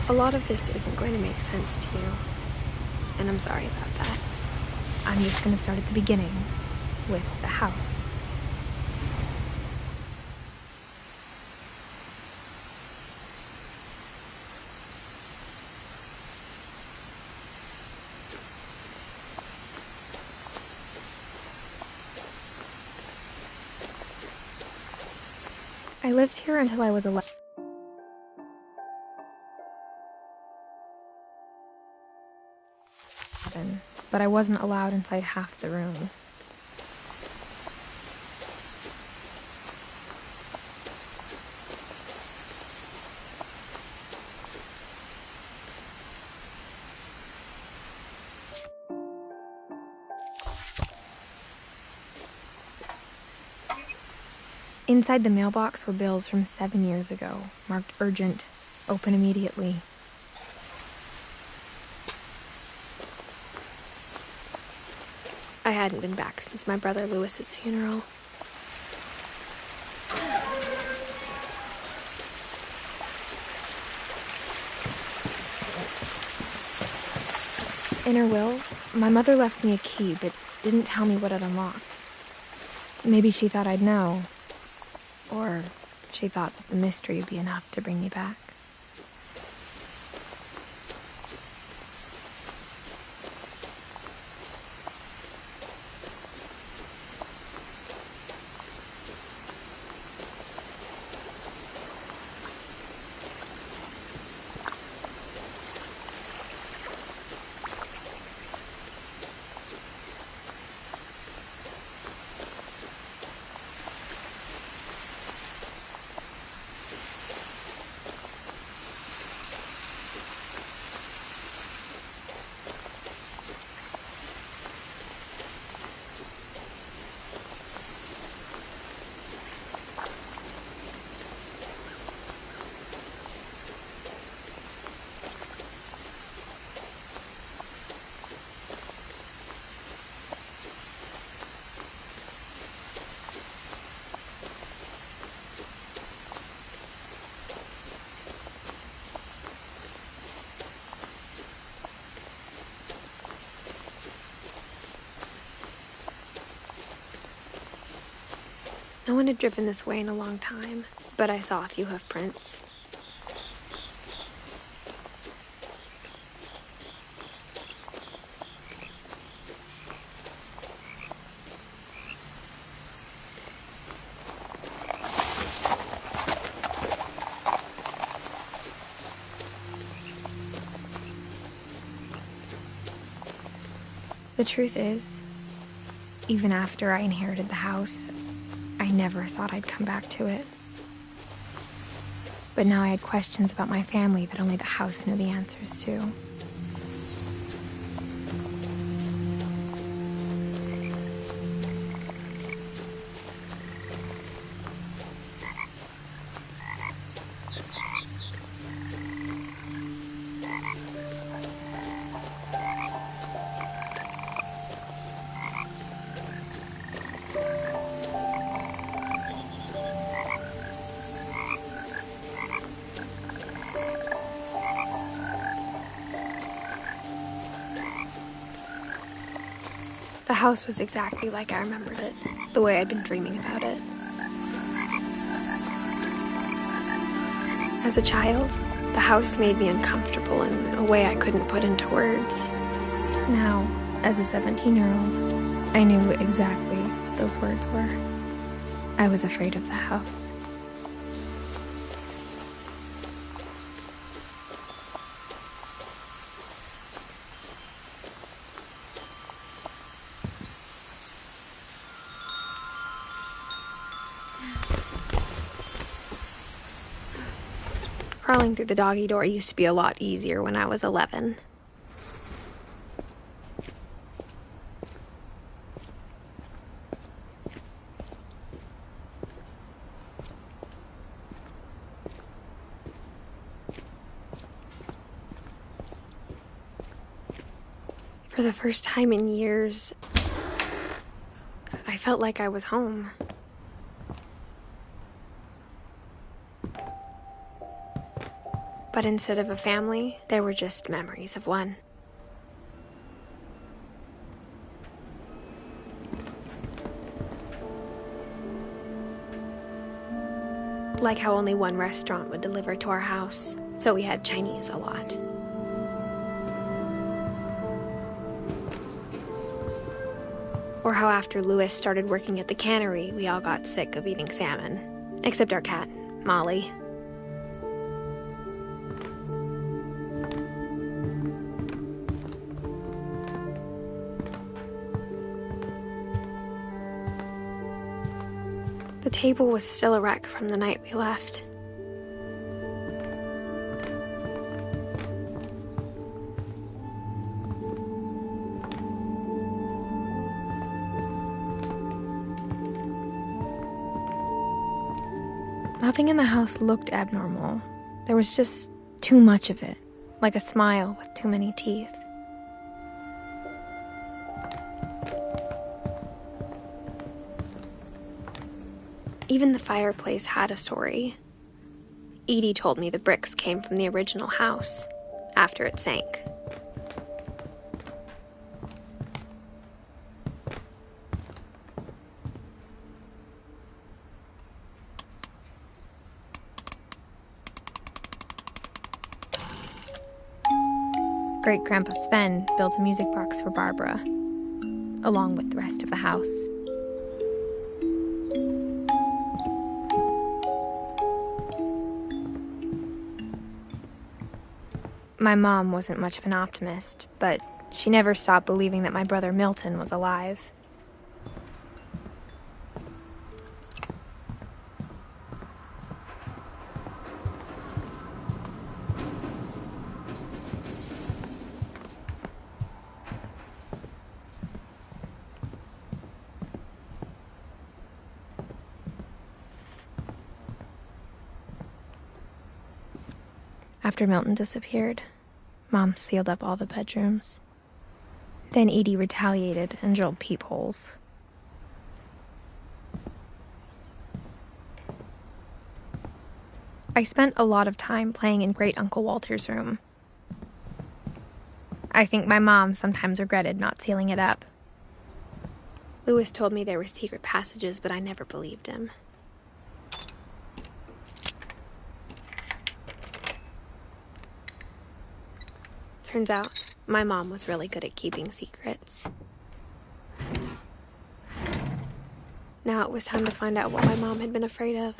A lot of this isn't going to make sense to you, and I'm sorry about that. I'm just going to start at the beginning, with the house. I lived here until I was 11. But I wasn't allowed inside half the rooms. Inside the mailbox were bills from 7 years ago, marked urgent, open immediately. I hadn't been back since my brother Lewis's funeral. In her will, my mother left me a key, but didn't tell me what it unlocked. Maybe she thought I'd know. Or she thought that the mystery would be enough to bring me back. No one had driven this way in a long time, but I saw a few hoof prints. The truth is, even after I inherited the house, I never thought I'd come back to it. But now I had questions about my family that only the house knew the answers to. The house was exactly like I remembered it, the way I'd been dreaming about it. As a child, the house made me uncomfortable in a way I couldn't put into words. Now, as a 17-year-old, I knew exactly what those words were. I was afraid of the house. Crawling through the doggy door used to be a lot easier when I was 11. For the first time in years, I felt like I was home. But instead of a family, there were just memories of one. Like how only one restaurant would deliver to our house, so we had Chinese a lot. Or how after Louis started working at the cannery, we all got sick of eating salmon. Except our cat, Molly. The table was still a wreck from the night we left. Nothing in the house looked abnormal. There was just too much of it, like a smile with too many teeth. Even the fireplace had a story. Edie told me the bricks came from the original house, after it sank. Great-Grandpa Sven built a music box for Barbara, along with the rest of the house. My mom wasn't much of an optimist, but she never stopped believing that my brother Milton was alive. After Milton disappeared, Mom sealed up all the bedrooms. Then Edie retaliated and drilled peepholes. I spent a lot of time playing in Great Uncle Walter's room. I think my mom sometimes regretted not sealing it up. Louis told me there were secret passages, but I never believed him. Turns out, my mom was really good at keeping secrets. Now it was time to find out what my mom had been afraid of.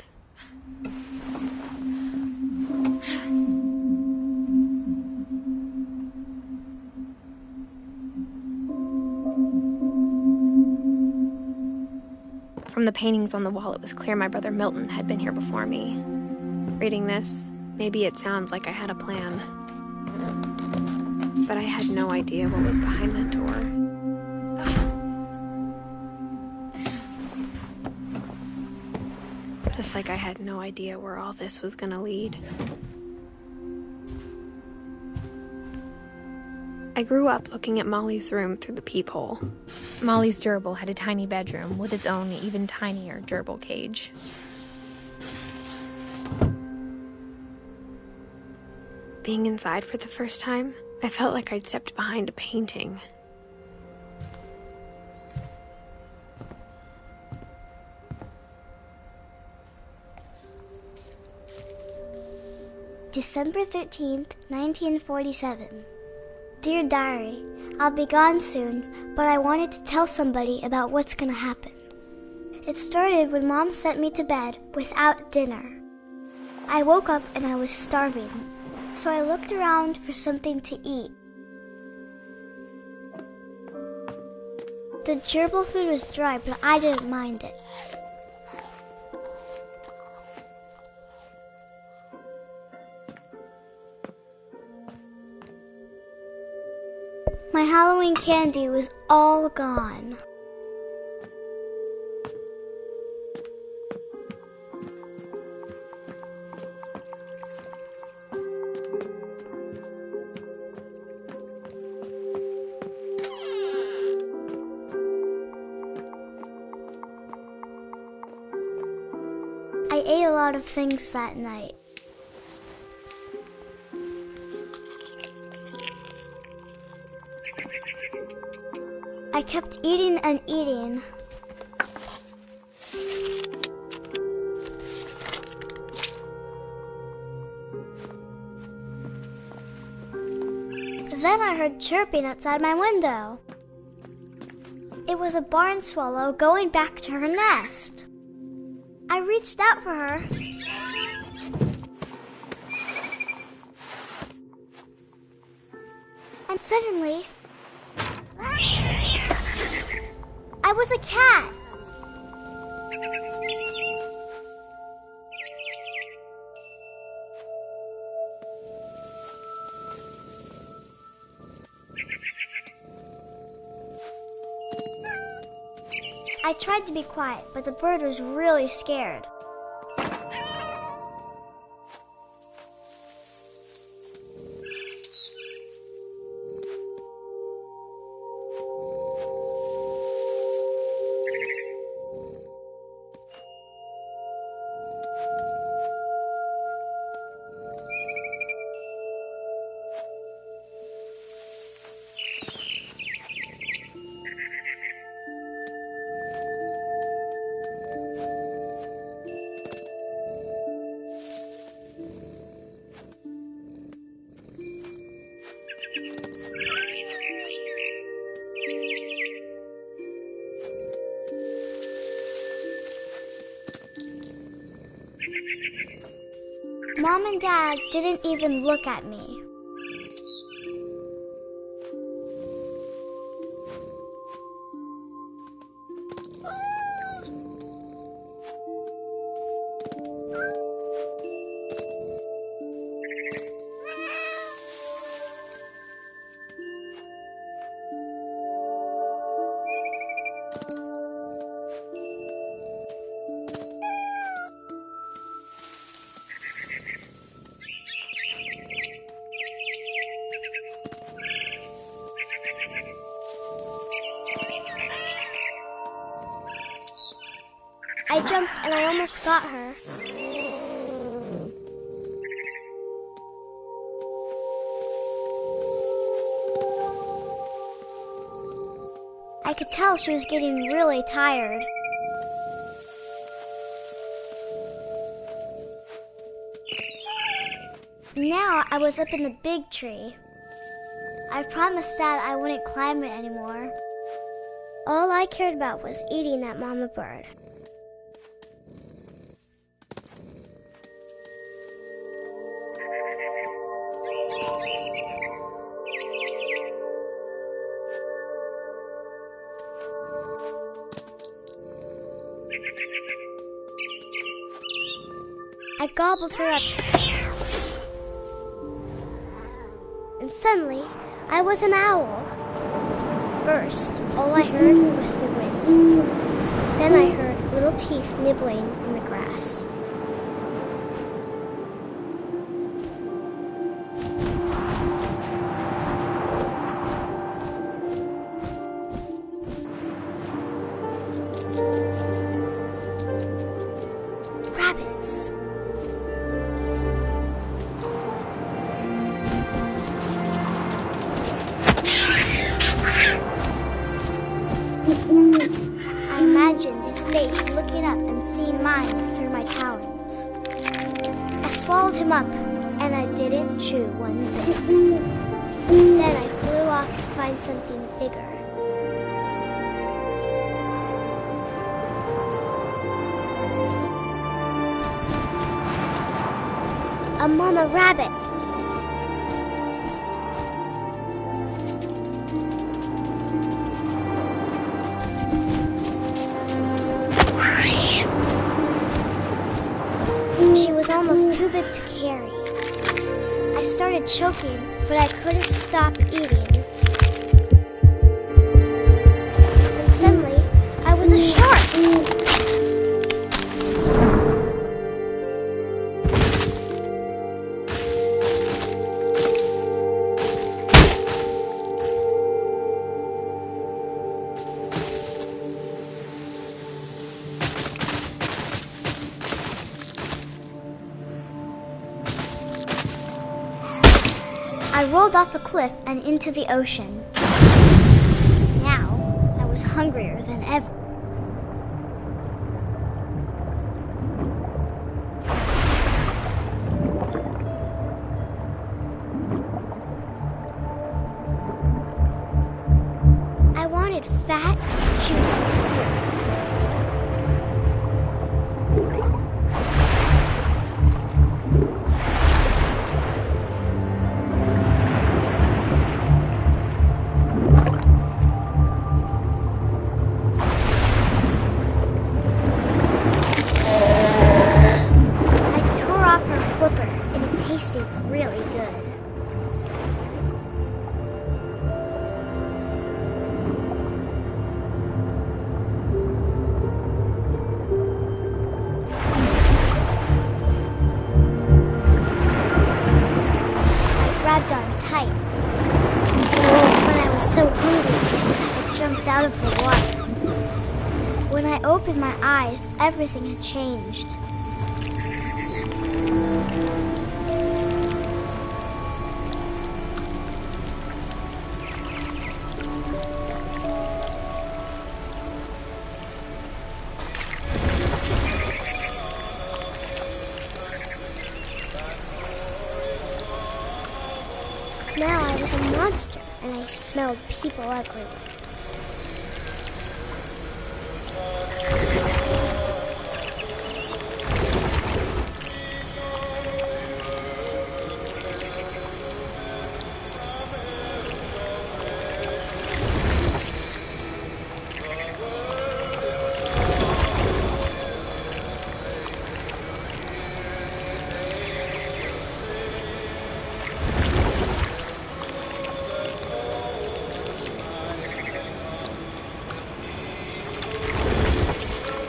From the paintings on the wall, it was clear my brother Milton had been here before me. Reading this, maybe it sounds like I had a plan. But I had no idea what was behind that door. Just like I had no idea where all this was gonna lead. I grew up looking at Molly's room through the peephole. Molly's gerbil had a tiny bedroom with its own even tinier gerbil cage. Being inside for the first time, I felt like I'd stepped behind a painting. December 13th, 1947. Dear Diary, I'll be gone soon, but I wanted to tell somebody about what's gonna happen. It started when Mom sent me to bed without dinner. I woke up and I was starving, so I looked around for something to eat. The gerbil food was dry, but I didn't mind it. My Halloween candy was all gone. I ate a lot of things that night. I kept eating and eating. Then I heard chirping outside my window. It was a barn swallow going back to her nest. I reached out for her. And suddenly, I was a cat. I tried to be quiet, but the bird was really scared. Mom and Dad didn't even look at me. I jumped and I almost got her. I could tell she was getting really tired. Now I was up in the big tree. I promised Dad I wouldn't climb it anymore. All I cared about was eating that mama bird. I gobbled her up. And suddenly, I was an owl. First, all I heard was the wind. Then I heard little teeth nibbling in the grass. Rabbits. I imagined his face looking up and seeing mine through my talons. I swallowed him up, and I didn't chew one bit. Then I flew off to find something bigger. A mama rabbit. She was almost too big to carry. I started choking, but I couldn't stop eating. And suddenly, I was a shark. I rolled off a cliff and into the ocean. hungrier than ever. I wanted fat, juicy seals. Tasted really good. I grabbed on tight. When I was so hungry, I jumped out of the water. When I opened my eyes, everything had changed. Now I was a monster, and I smelled people everywhere.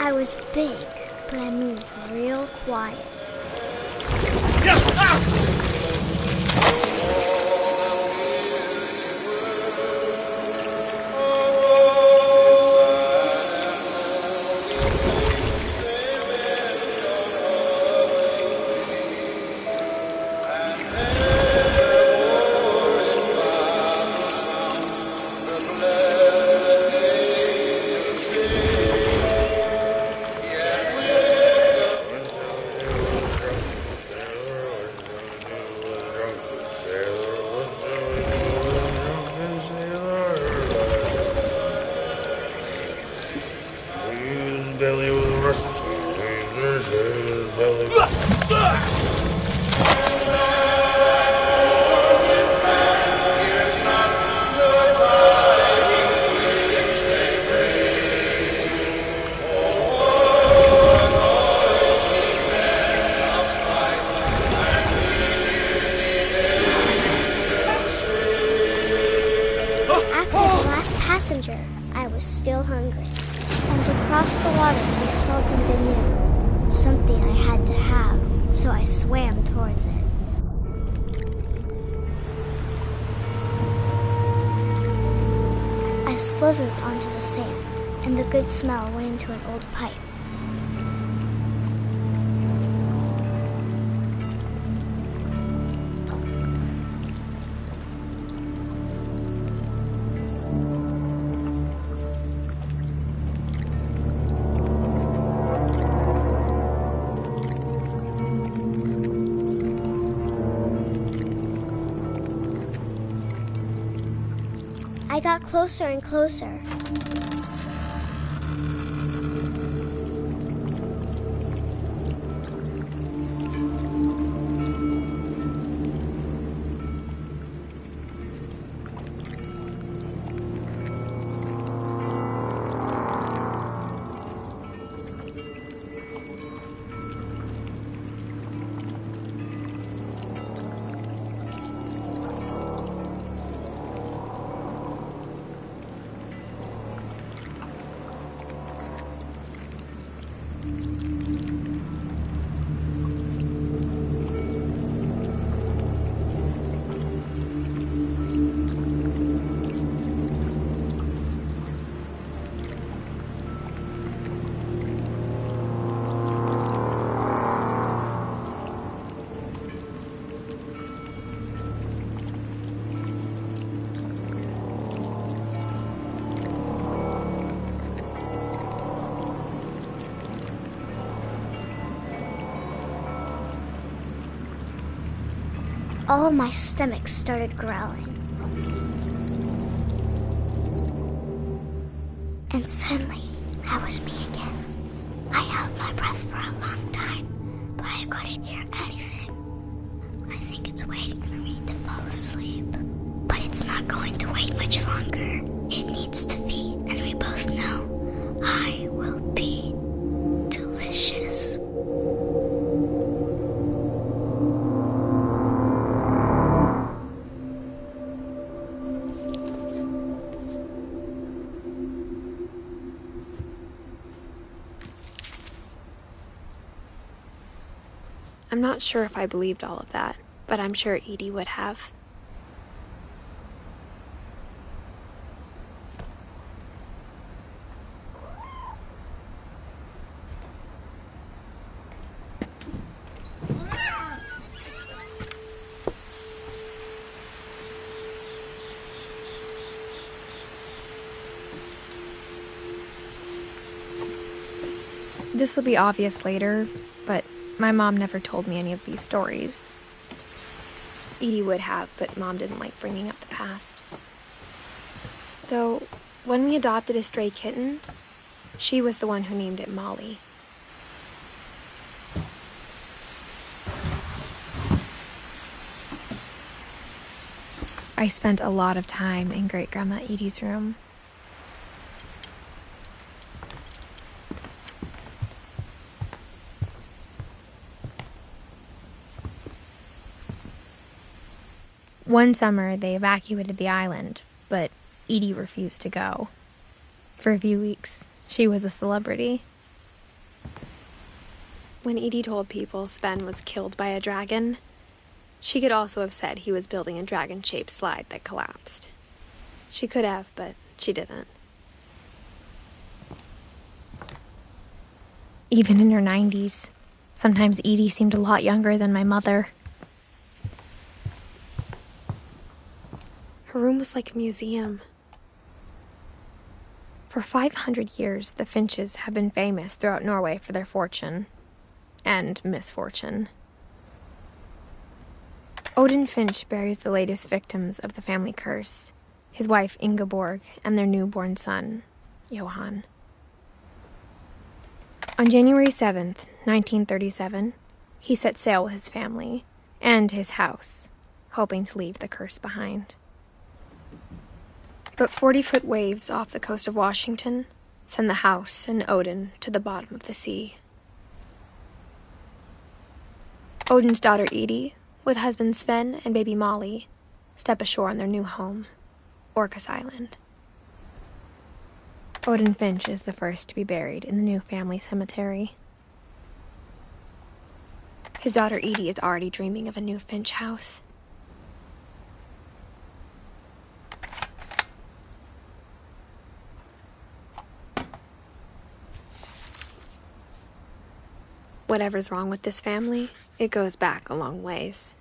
I was big, but I moved real quiet. Belly with a rusty, belly. After the last passenger, I was still hungry. And to cross the water, I smelled something new. Something I had to have, so I swam towards it. I slithered onto the sand, and the good smell went into an old pipe. I got closer and closer. all my stomach started growling. And suddenly, I was me again. I held my breath for a long time, but I couldn't hear anything. I think it's waiting for me to fall asleep. But it's not going to wait much longer. It needs to feed, and we both know I will be delicious. I'm not sure if I believed all of that, but I'm sure Edie would have. This will be obvious later, but my mom never told me any of these stories. Edie would have, but Mom didn't like bringing up the past. Though, when we adopted a stray kitten, she was the one who named it Molly. I spent a lot of time in Great-Grandma Edie's room. One summer, they evacuated the island, but Edie refused to go. For a few weeks, she was a celebrity. When Edie told people Sven was killed by a dragon, she could also have said he was building a dragon-shaped slide that collapsed. She could have, but she didn't. Even in her 90s, sometimes Edie seemed a lot younger than my mother. Her room was like a museum. For 500 years, the Finches have been famous throughout Norway for their fortune. And misfortune. Odin Finch buries the latest victims of the family curse, his wife Ingeborg and their newborn son, Johan. On January 7th, 1937, he set sail with his family and his house, hoping to leave the curse behind. But 40-foot waves off the coast of Washington send the house and Odin to the bottom of the sea. Odin's daughter Edie, with husband Sven and baby Molly, step ashore on their new home, Orcas Island. Odin Finch is the first to be buried in the new family cemetery. His daughter Edie is already dreaming of a new Finch house. Whatever's wrong with this family, it goes back a long ways.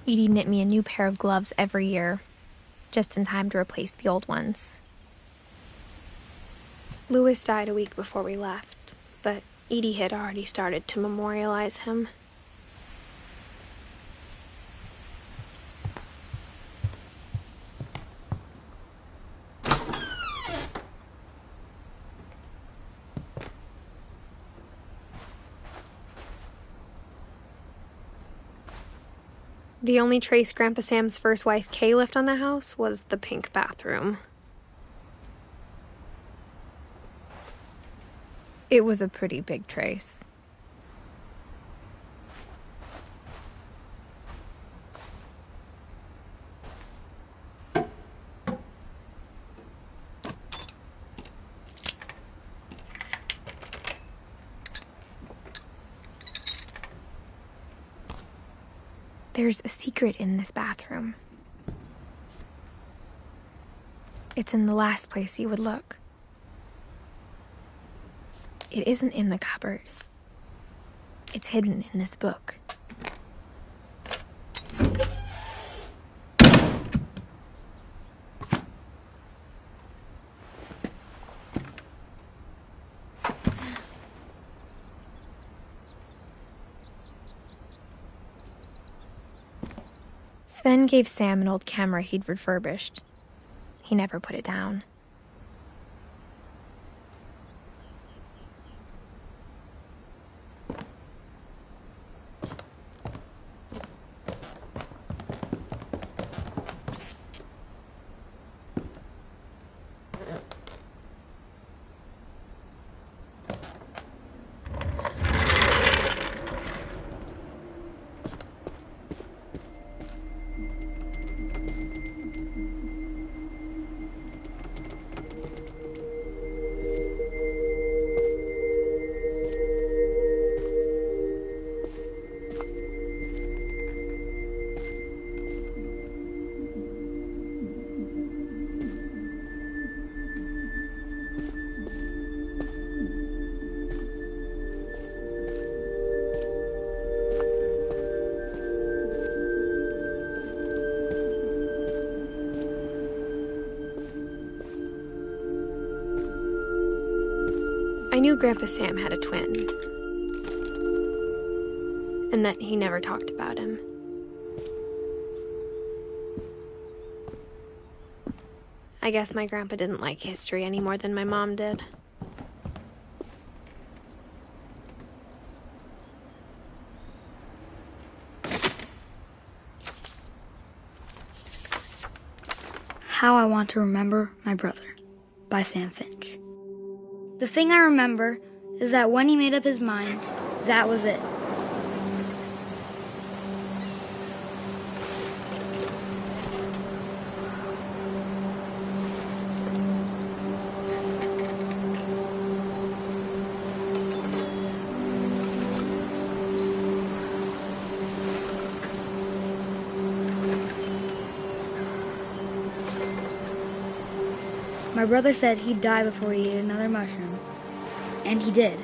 Edie knit me a new pair of gloves every year, just in time to replace the old ones. Louis died a week before we left, but Edie had already started to memorialize him. The only trace Grandpa Sam's first wife, Kay, left on the house was the pink bathroom. It was a pretty big trace. There's a secret in this bathroom. It's in the last place you would look. It isn't in the cupboard. It's hidden in this book. Sven gave Sam an old camera he'd refurbished. He never put it down. I knew Grandpa Sam had a twin, and that he never talked about him. I guess my grandpa didn't like history any more than my mom did. How I Want to Remember My Brother by Sam Finch. The thing I remember is that when he made up his mind, that was it. My brother said he'd die before he ate another mushroom, and he did.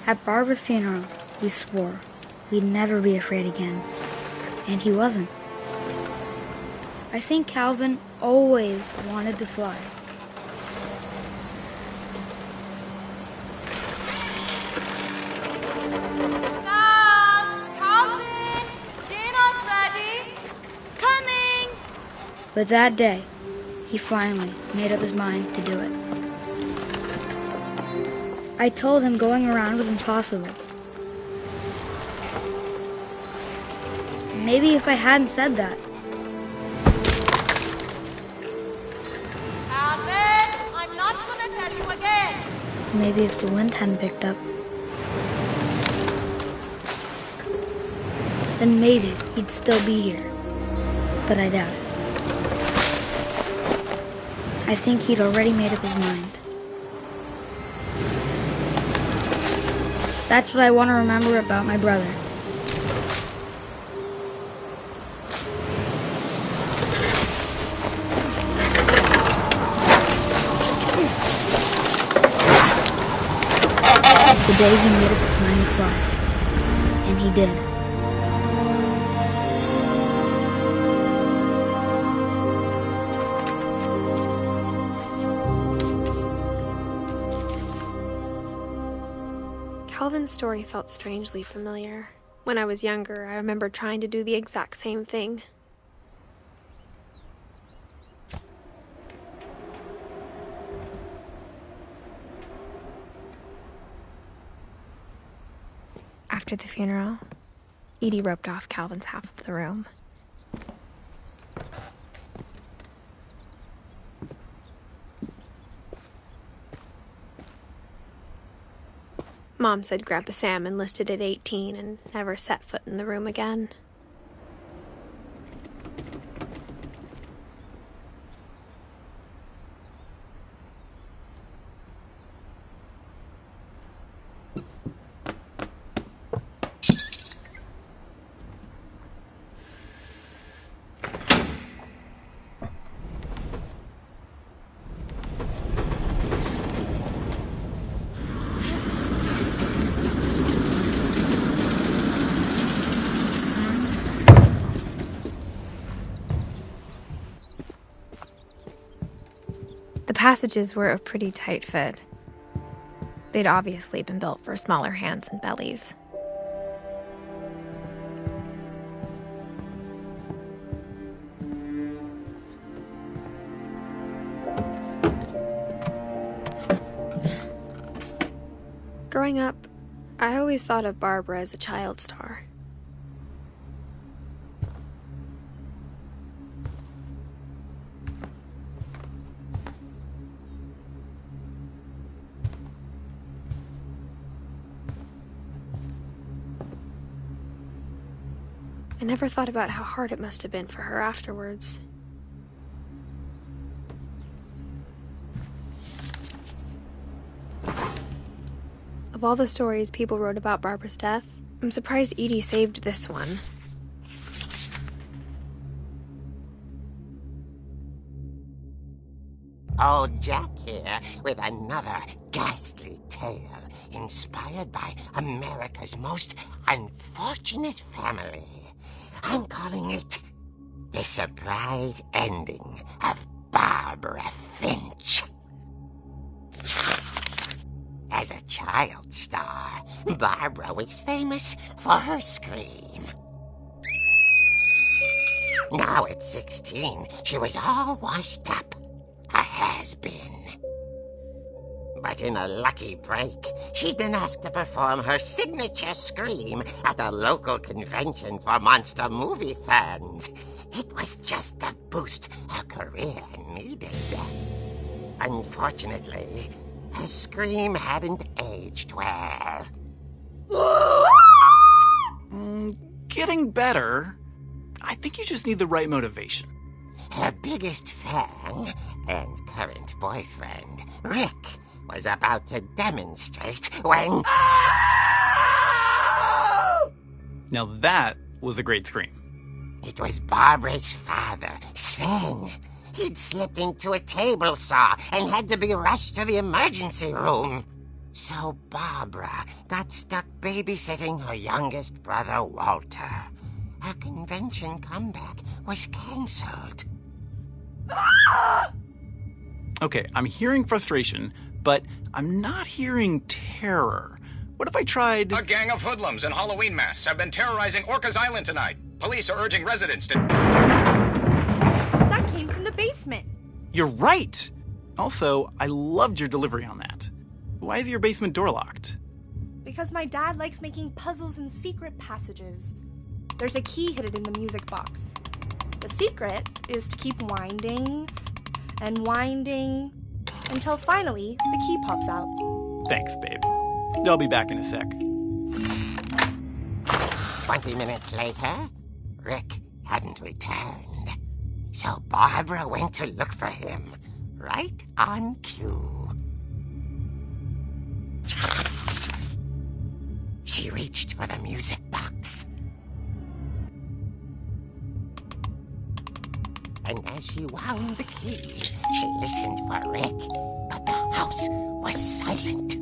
At Barbara's funeral, we swore we'd never be afraid again, and he wasn't. I think Calvin always wanted to fly. Sam! Calvin! Dinner's ready! Coming! But that day, he finally made up his mind to do it. I told him going around was impossible. Maybe if I hadn't said that, Maybe if the wind hadn't picked up, then maybe he'd still be here. But I doubt it. I think he'd already made up his mind. That's what I want to remember about my brother. The day he made up his mind to fly. And he did. Calvin's story felt strangely familiar. When I was younger, I remember trying to do the exact same thing. After the funeral, Edie roped off Calvin's half of the room. Mom said Grandpa Sam enlisted at 18 and never set foot in the room again. The passages were a pretty tight fit. They'd obviously been built for smaller hands and bellies. Growing up, I always thought of Barbara as a child star. I never thought about how hard it must have been for her afterwards. Of all the stories people wrote about Barbara's death, I'm surprised Edie saved this one. Old Jack here with another ghastly tale inspired by America's most unfortunate family. I'm calling it The Surprise Ending of Barbara Finch. As a child star, Barbara was famous for her scream. Now at 16, she was all washed up, a has-been. But in a lucky break, she'd been asked to perform her signature scream at a local convention for monster movie fans. It was just the boost her career needed. Unfortunately, her scream hadn't aged well. Getting better. I think you just need the right motivation. Her biggest fan and current boyfriend, Rick, was about to demonstrate when... Now that was a great scream. It was Barbara's father, Sven. He'd slipped into a table saw and had to be rushed to the emergency room. So Barbara got stuck babysitting her youngest brother, Walter. Her convention comeback was cancelled. Okay, I'm hearing frustration, but I'm not hearing terror. What if I tried... A gang of hoodlums in Halloween masks have been terrorizing Orcas Island tonight. Police are urging residents to... That came from the basement. You're right! Also, I loved your delivery on that. Why is your basement door locked? Because my dad likes making puzzles and secret passages. There's a key hidden in the music box. The secret is to keep winding and winding until finally the key pops out. Thanks, babe. I'll be back in a sec. 20 minutes later, Rick hadn't returned. So Barbara went to look for him, right on cue. She reached for the music box. And as she wound the key, she listened for Rick, but the house was silent.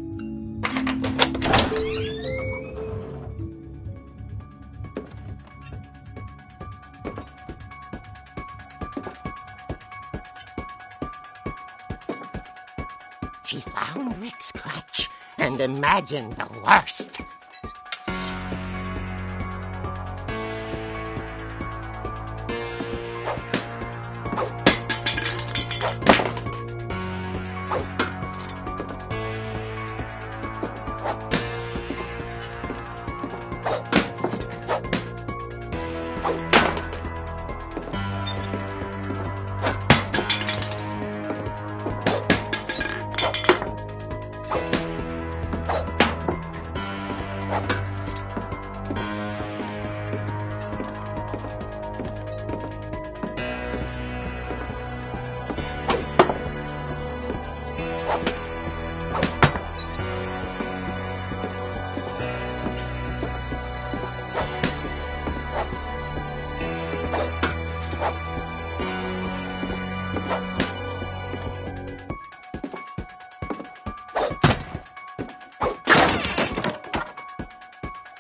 She found Rick's crutch and imagined the worst.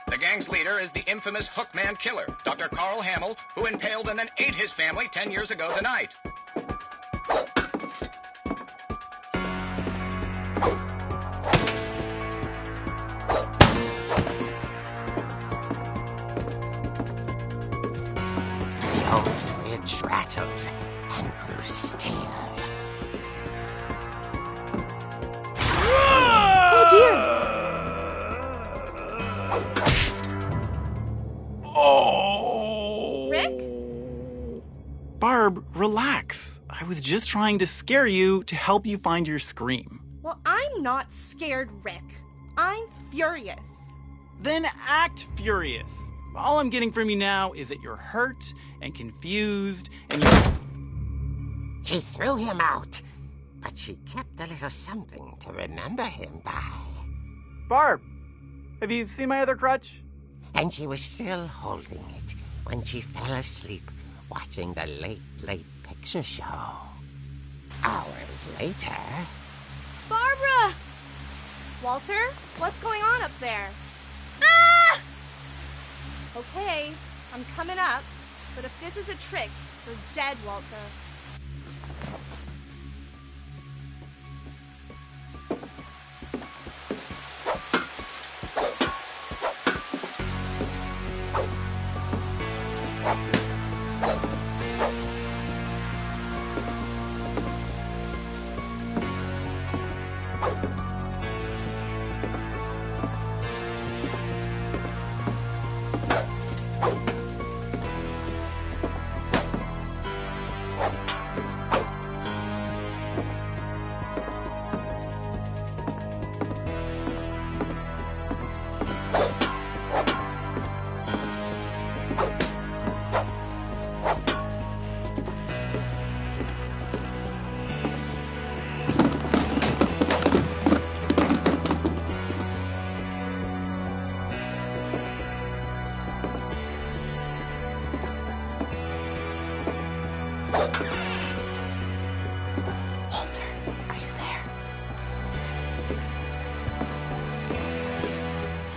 The gang's leader is the infamous Hookman killer, Dr. Carl Hamill, who impaled and then ate his family 10 years ago tonight. The old fridge rattled and grew still. Oh, dear! Oh! Rick? Barb, relax. I was just trying to scare you to help you find your scream. Well, I'm not scared, Rick. I'm furious. Then act furious. All I'm getting from you now is that you're hurt and confused and you... She threw him out, but she kept a little something to remember him by. Barb, have you seen my other crutch? And she was still holding it when she fell asleep watching the late picture show. Hours later... Barbara! Walter, what's going on up there? Ah! Okay, I'm coming up, but if this is a trick, you're dead, Walter. Walter, are you there?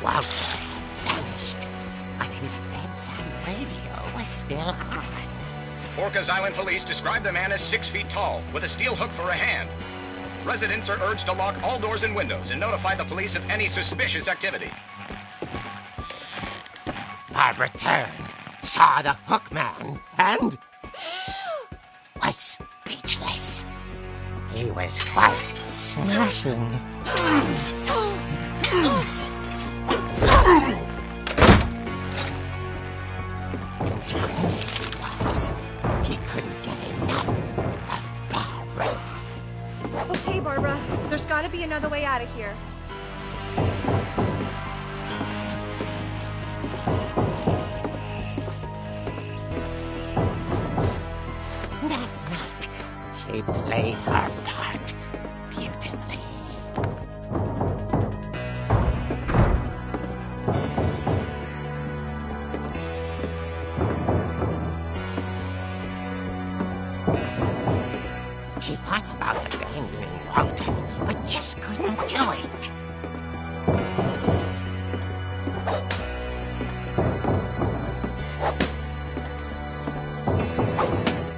Walter had vanished, but his bedside radio was still on. Orcas Island police describe the man as 6 feet tall, with a steel hook for a hand. Residents are urged to lock all doors and windows and notify the police of any suspicious activity. Barbara turned, saw the hook man, and was speechless. He was quite smashing. And he was. He couldn't get enough of Barbara. Okay, Barbara, there's gotta be another way out of here. She played her part beautifully. She thought about abandoning Walter, but just couldn't do it.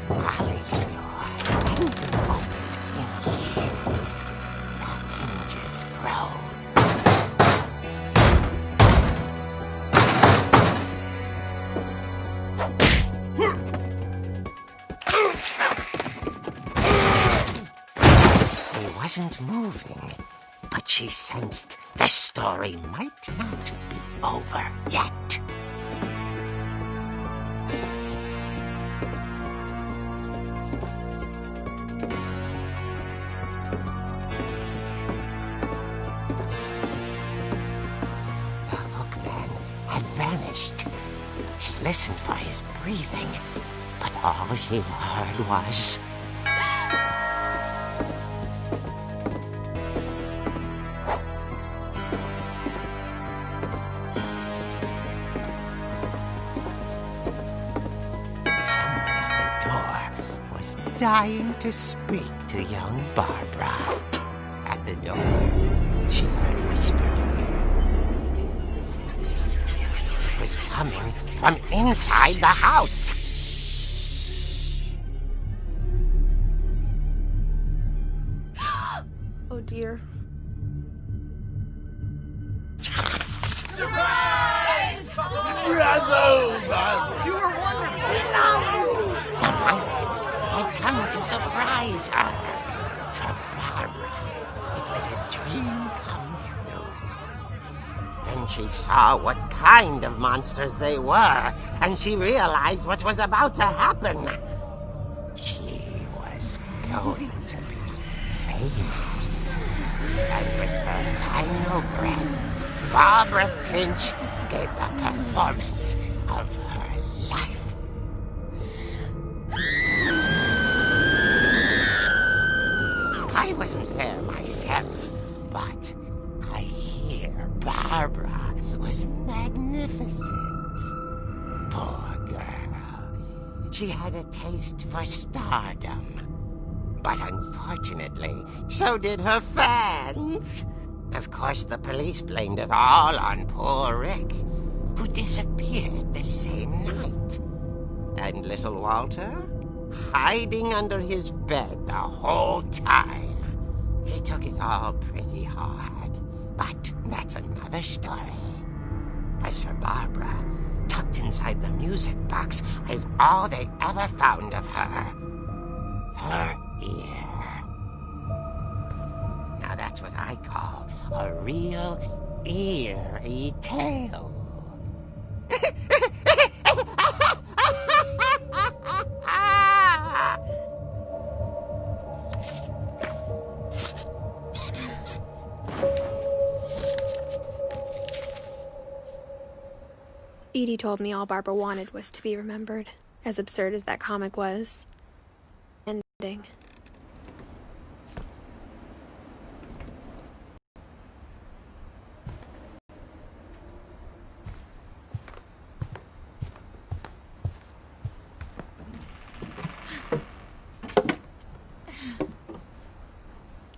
Molly's door hadn't been opened in years. The hinges groaned. He wasn't moving, but she sensed the story might not be over yet. The hookman had vanished. She listened for his breathing, but all she heard was... Someone at the door was dying to speak to young Barbara. At the door, she heard whispering. It was coming from inside the house. Oh dear. The monsters had come to surprise her. For Barbara, it was a dream come true. Then she saw what kind of monsters they were, and she realized what was about to happen. She was going to be famous. And with her final breath, Barbara Finch gave the performance of her life. I wasn't there myself, but I hear Barbara was magnificent. Poor girl. She had a taste for stardom. But unfortunately, so did her fans. Of course, the police blamed it all on poor Rick, who disappeared the same night. And little Walter? Hiding under his bed the whole time. He took it all pretty hard, but that's another story. As for Barbara, tucked inside the music box is all they ever found of her. Her ear. Now that's what I call a real eerie tale. Edie told me all Barbara wanted was to be remembered, as absurd as that comic was. Ending.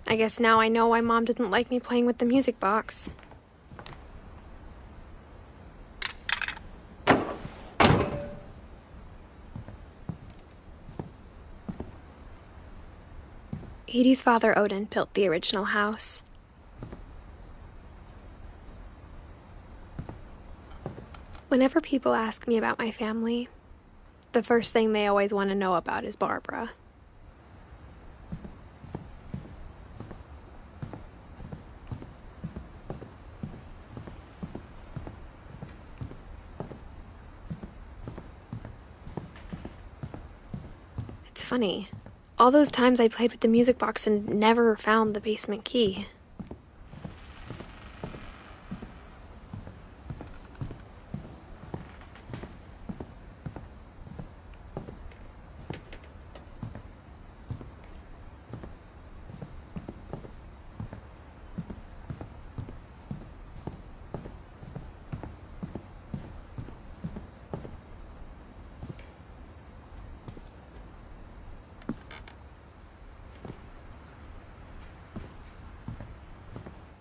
I guess now I know why Mom didn't like me playing with the music box. Edie's father, Odin, built the original house. Whenever people ask me about my family, the first thing they always want to know about is Barbara. It's funny. All those times I played with the music box and never found the basement key.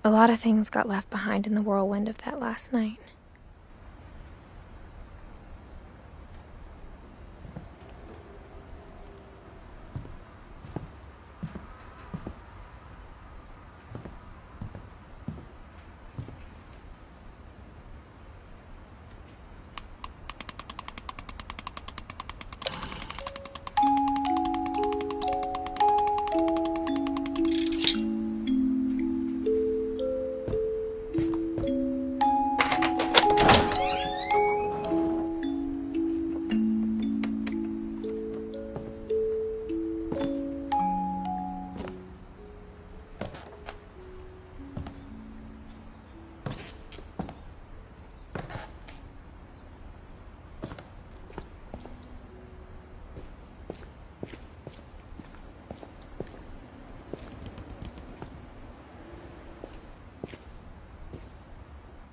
A lot of things got left behind in the whirlwind of that last night.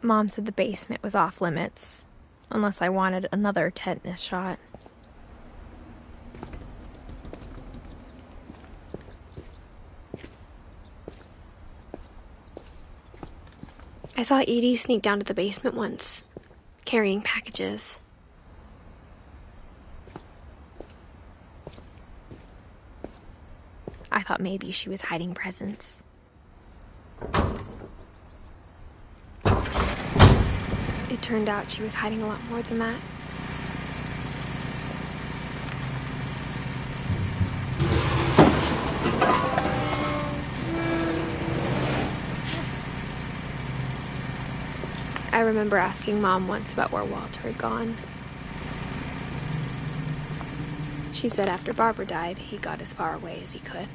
Mom said the basement was off limits, unless I wanted another tetanus shot. I saw Edie sneak down to the basement once, carrying packages. I thought maybe she was hiding presents. It turned out she was hiding a lot more than that. I remember asking Mom once about where Walter had gone. She said after Barbara died, he got as far away as he could.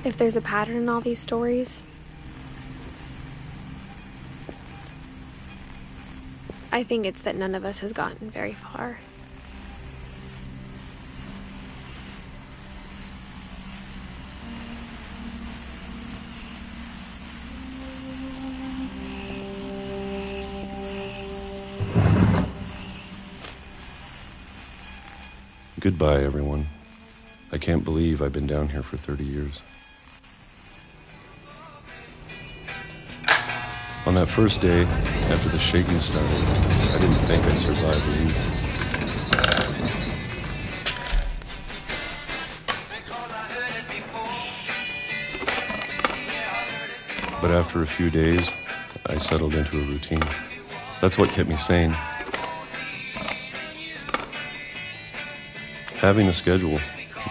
If there's a pattern in all these stories, I think it's that none of us has gotten very far. Goodbye, everyone. I can't believe I've been down here for 30 years. On that first day, after the shaking started, I didn't think I'd survive a week. But after a few days, I settled into a routine. That's what kept me sane. Having a schedule,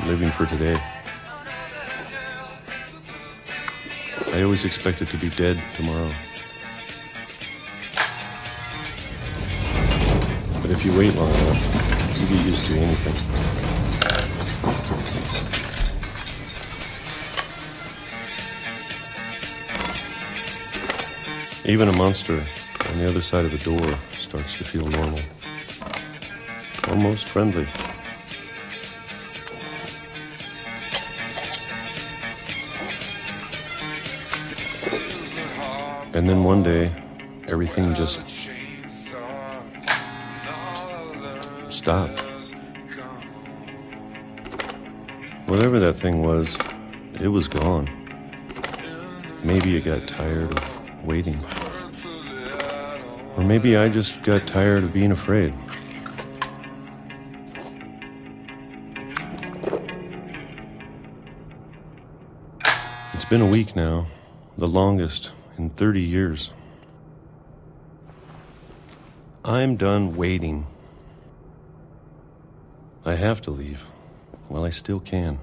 living for today. I always expected to be dead tomorrow. But if you wait long enough, you get used to anything. Even a monster on the other side of the door starts to feel normal. Almost friendly. And then one day, everything just stopped. Whatever that thing was, it was gone. Maybe it got tired of waiting. Or maybe I just got tired of being afraid. It's been a week now, the longest in 30 years. I'm done waiting. I have to leave while I still can.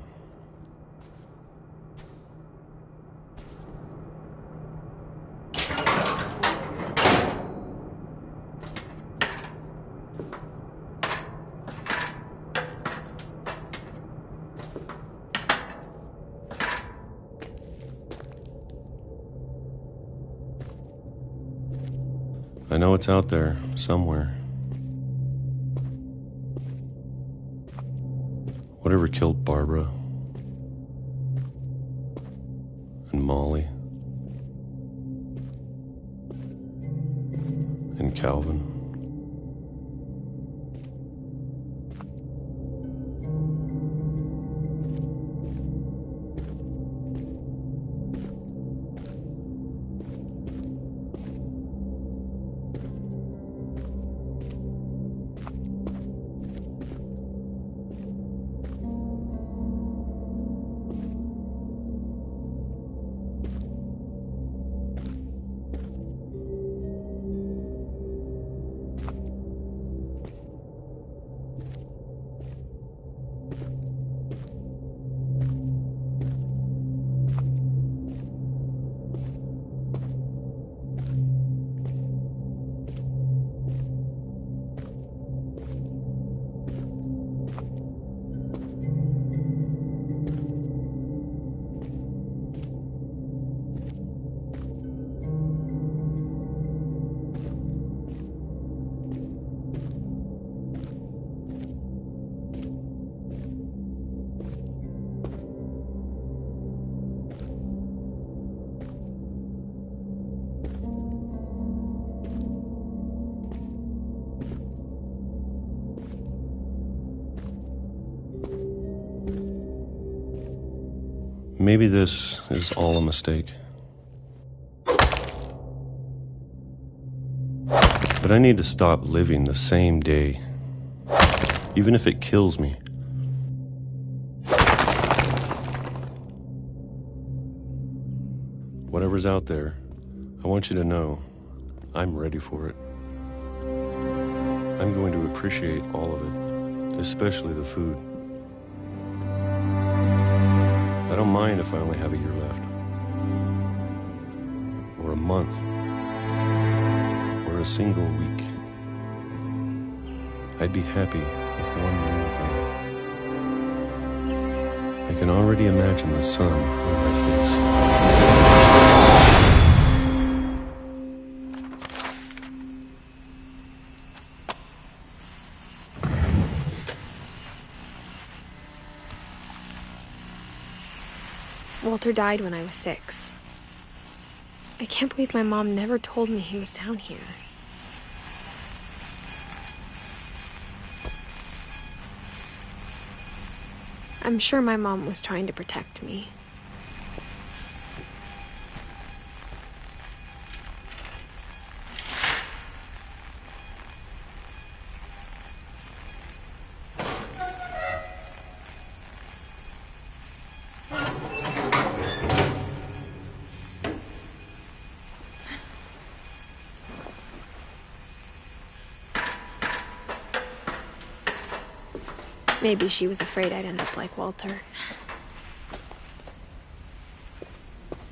I know it's out there somewhere. Whatever killed Barbara and Molly and Calvin. Maybe this is all a mistake. But I need to stop living the same day, even if it kills me. Whatever's out there, I want you to know I'm ready for it. I'm going to appreciate all of it, especially the food. I don't mind if I only have a year left, or a month, or a single week. I'd be happy with one meal a day. I can already imagine the sun on my face. Walter died when I was 6. I can't believe my mom never told me he was down here. I'm sure my mom was trying to protect me. Maybe she was afraid I'd end up like Walter.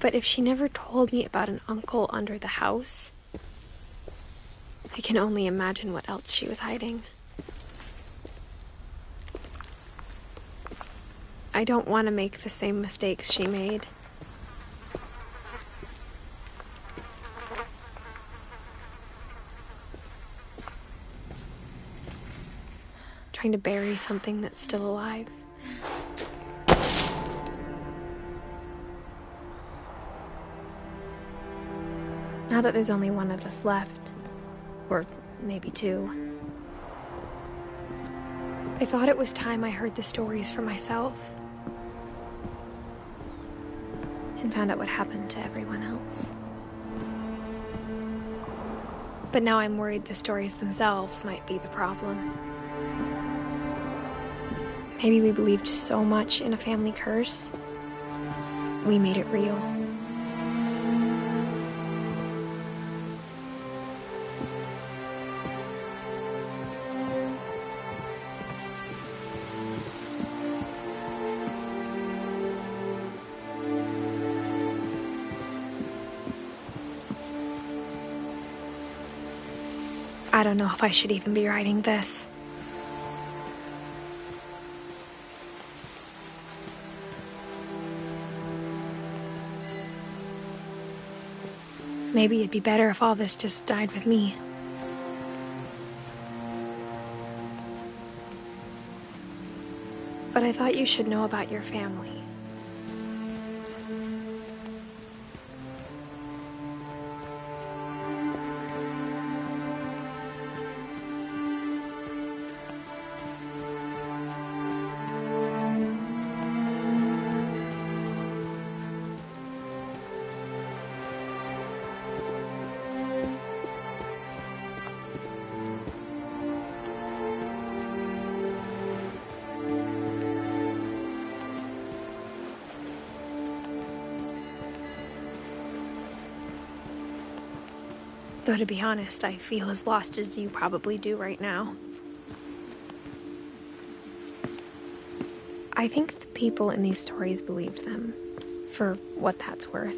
But if she never told me about an uncle under the house, I can only imagine what else she was hiding. I don't want to make the same mistakes she made. Trying to bury something that's still alive. Now that there's only one of us left, or maybe 2, I thought it was time I heard the stories for myself and found out what happened to everyone else. But now I'm worried the stories themselves might be the problem. Maybe we believed so much in a family curse, we made it real. I don't know if I should even be writing this. Maybe it'd be better if all this just died with me. But I thought you should know about your family. Though to be honest, I feel as lost as you probably do right now. I think the people in these stories believed them, for what that's worth.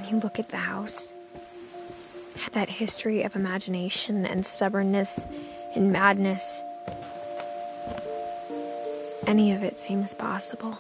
you look at the house, that history of imagination and stubbornness and madness, any of it seems possible.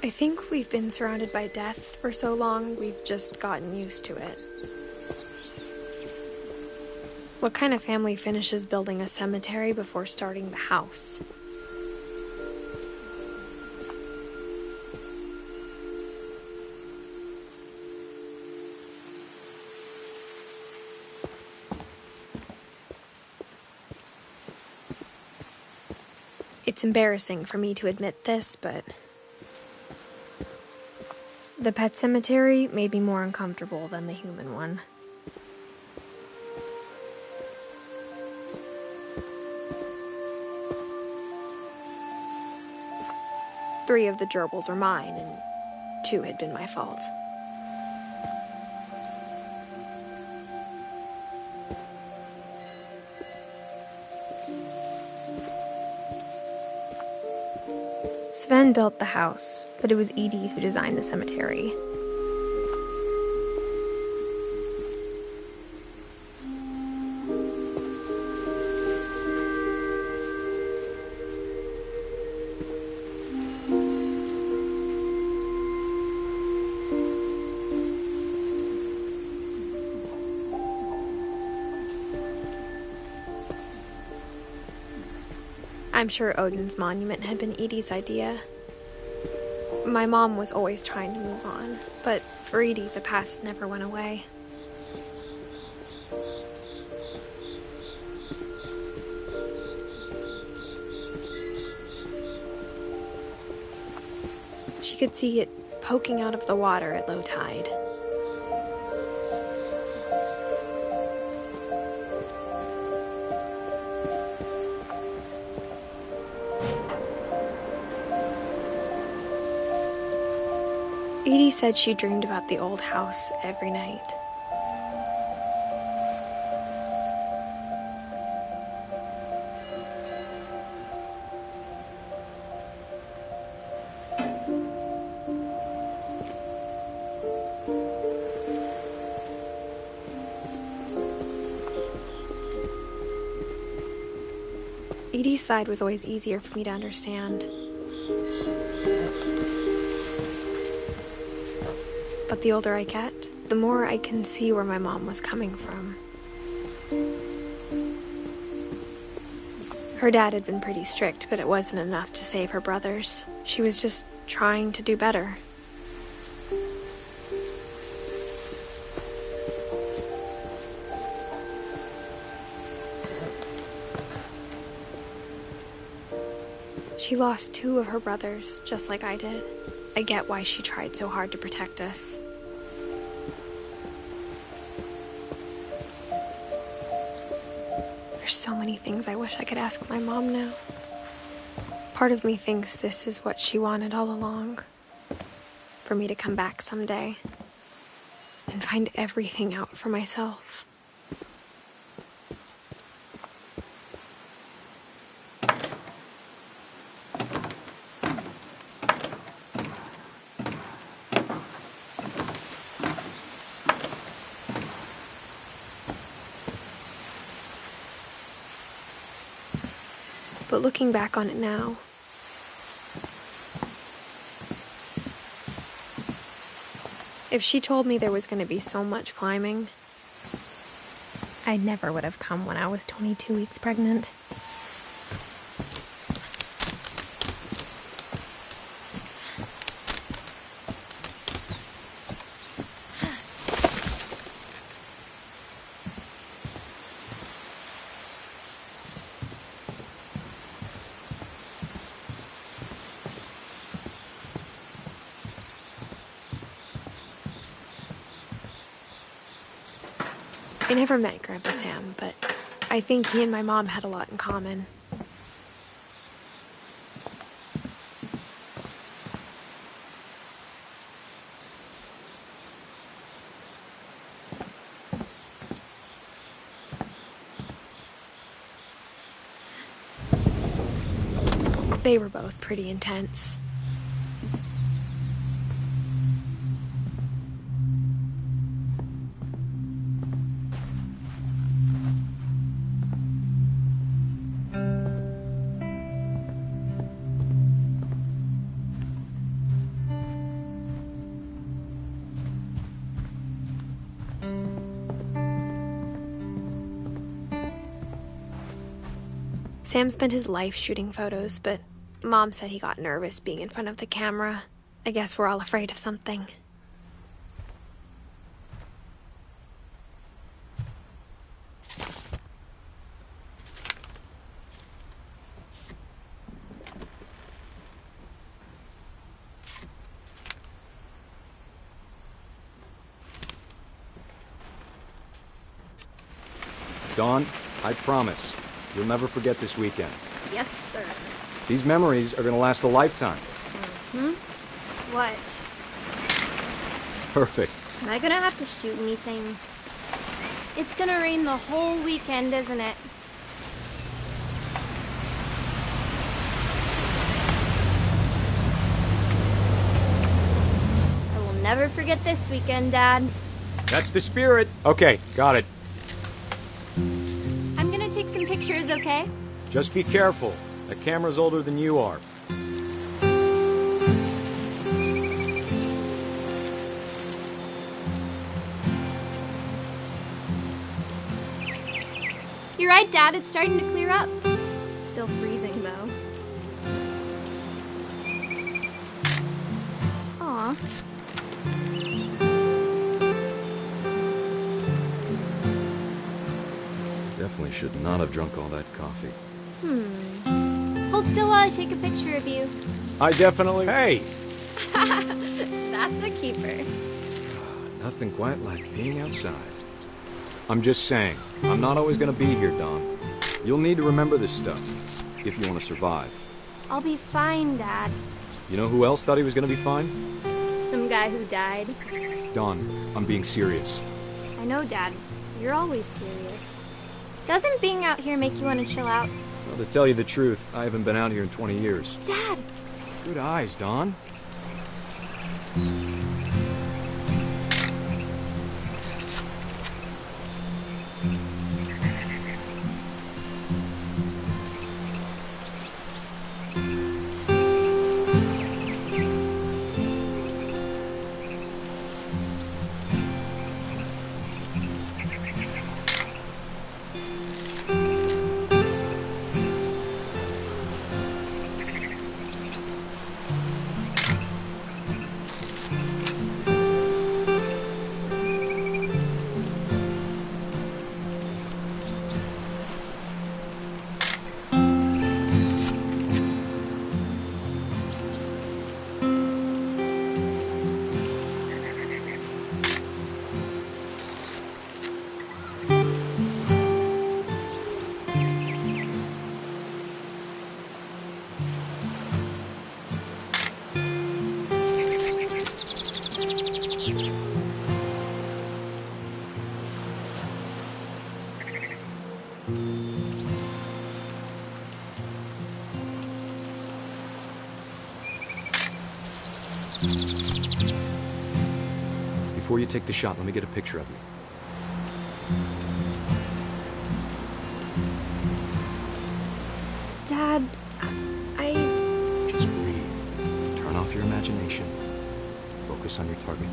I think we've been surrounded by death for so long, we've just gotten used to it. What kind of family finishes building a cemetery before starting the house? It's embarrassing for me to admit this, but the pet cemetery made me more uncomfortable than the human one. Three of the gerbils are mine, and 2 had been my fault. Sven built the house, but it was Edie who designed the cemetery. I'm sure Odin's monument had been Edie's idea. My mom was always trying to move on, but for Edie, the past never went away. She could see it poking out of the water at low tide. Edie said she dreamed about the old house every night. Edie's side was always easier for me to understand. But the older I get, the more I can see where my mom was coming from. Her dad had been pretty strict, but it wasn't enough to save her brothers. She was just trying to do better. She lost 2 of her brothers, just like I did. I get why she tried so hard to protect us. There's so many things I wish I could ask my mom now. Part of me thinks this is what she wanted all along. For me to come back someday and find everything out for myself. But looking back on it now, if she told me there was going to be so much climbing, I never would have come when I was 22 weeks pregnant. I never met Grandpa Sam, but I think he and my mom had a lot in common. They were both pretty intense. Sam spent his life shooting photos, but Mom said he got nervous being in front of the camera. I guess we're all afraid of something. Dawn, I promise, you'll never forget this weekend. Yes, sir. These memories are gonna last a lifetime. What? Perfect. Am I gonna have to shoot anything? It's gonna rain the whole weekend, isn't it? I will never forget this weekend, Dad. That's the spirit. Okay, got it. I'm gonna take some pictures, okay? Just be careful. The camera's older than you are. You're right, Dad. It's starting to clear up. Still freezing, though. Aw. Definitely should not have drunk all that coffee. Hold still while I take a picture of you. I definitely... Hey! That's a keeper. Nothing quite like being outside. I'm just saying, I'm not always gonna be here, Dawn. You'll need to remember this stuff, if you want to survive. I'll be fine, Dad. You know who else thought he was gonna be fine? Some guy who died. Dawn, I'm being serious. I know, Dad. You're always serious. Doesn't being out here make you want to chill out? Well, to tell you the truth, I haven't been out here in 20 years. Dad! Good eyes, Dawn. Before you take the shot, let me get a picture of you. Dad, I... Just breathe. Turn off your imagination. Focus on your target.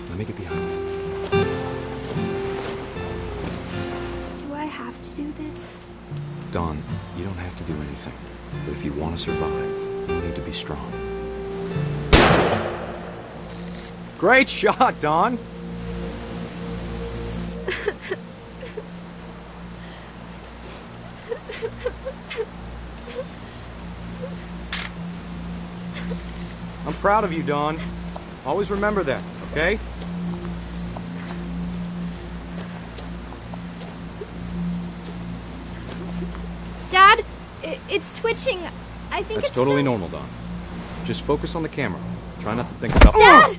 Let me get behind you. Do I have to do this? Dawn, you don't have to do anything. But if you want to survive, you need to be strong. Great shot, Dawn! I'm proud of you, Dawn. Always remember that, okay? Dad, it's twitching. I think That's it's totally normal, Don. Just focus on the camera. Try not to think about... Dad!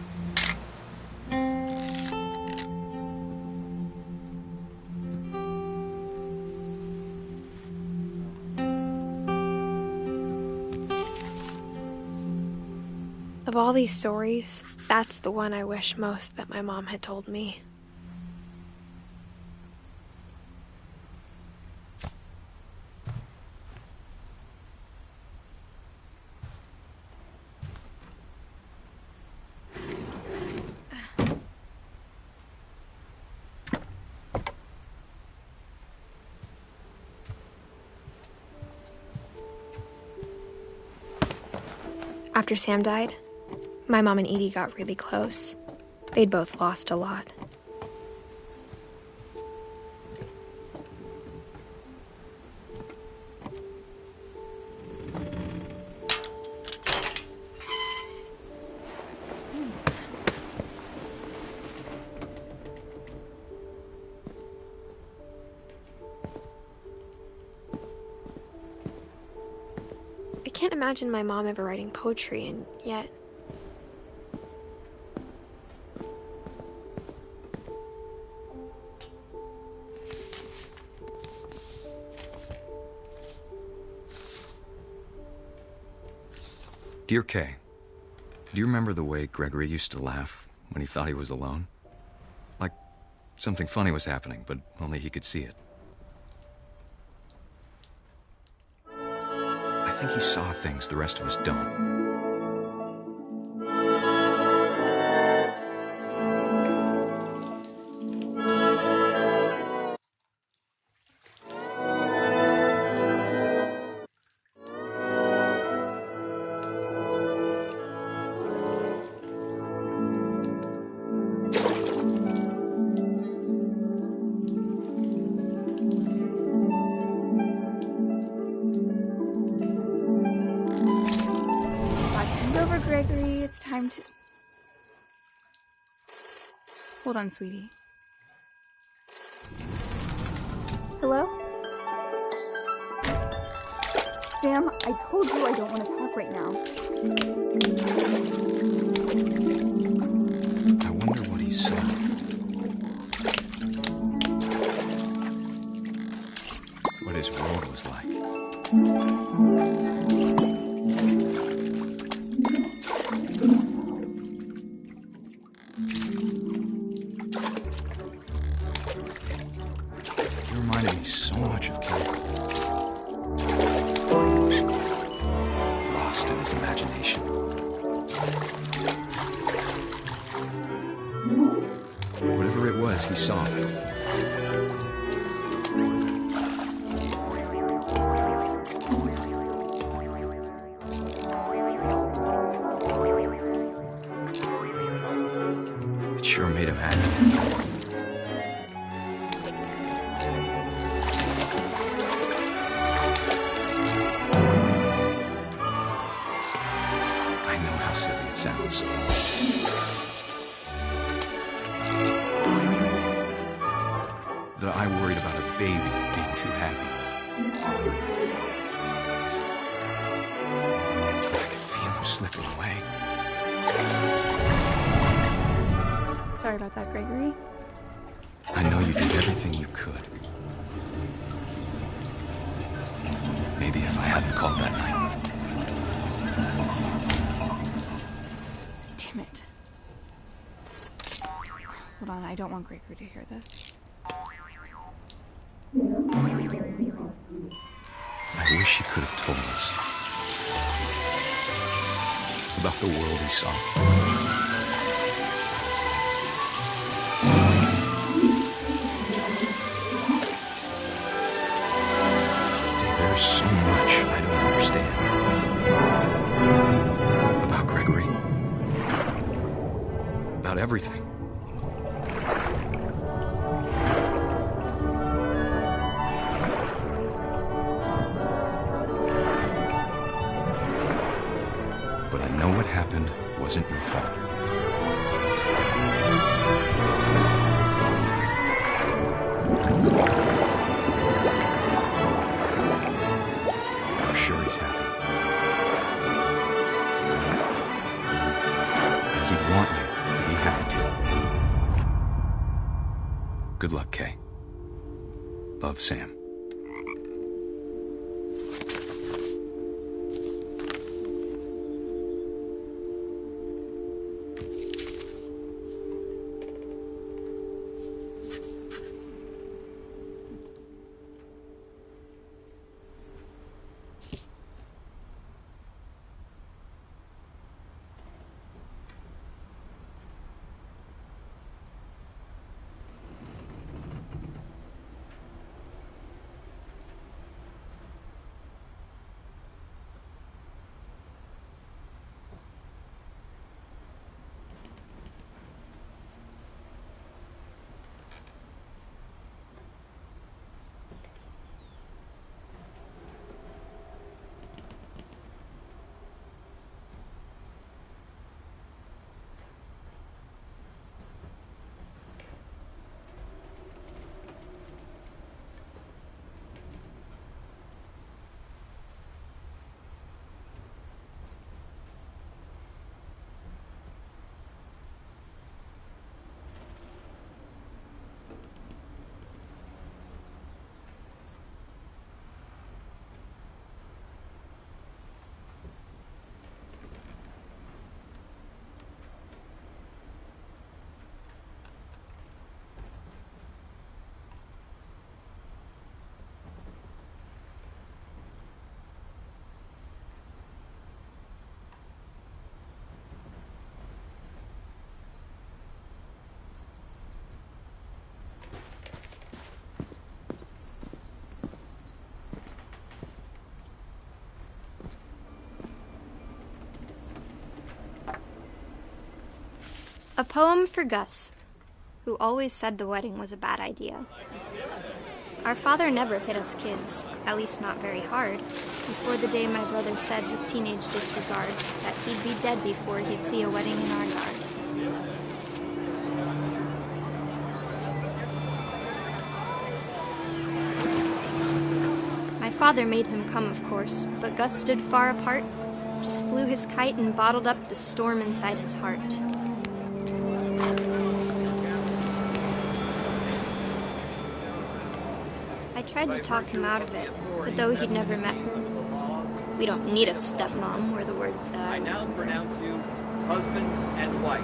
Of all these stories, that's the one I wish most that my mom had told me. After Sam died, my mom and Edie got really close. They'd both lost a lot. I can't imagine my mom ever writing poetry, and yet... Dear Kay, do you remember the way Gregory used to laugh when he thought he was alone? Like something funny was happening, but only he could see it. I think he saw things the rest of us don't. Gregory, it's time to... Hold on, sweetie. Hello? Sam, I told you I don't want to talk right now. I wonder what he saw. What his world was like. So much of Kay. Lost in his imagination. Whatever it was, he saw it. It sure made him happy. Sounds. That I worried about a baby being too happy. I could feel him slipping away. Sorry about that, Gregory. I know you did everything you could. Maybe if I hadn't called that night. Damn it. Hold on, I don't want Gregory to hear this. I wish he could have told us about the world he saw. There's so much I don't understand about Gregory. About everything. But I know what happened wasn't your fault. Good luck, Kay. Love, Sam. A poem for Gus, who always said the wedding was a bad idea. Our father never hit us kids, at least not very hard, before the day my brother said with teenage disregard that he'd be dead before he'd see a wedding in our yard. My father made him come, of course, but Gus stood far apart, just flew his kite and bottled up the storm inside his heart. I tried to talk him out of it, but though he'd never met her, "We don't need a stepmom," were the words that I now pronounce you husband and wife.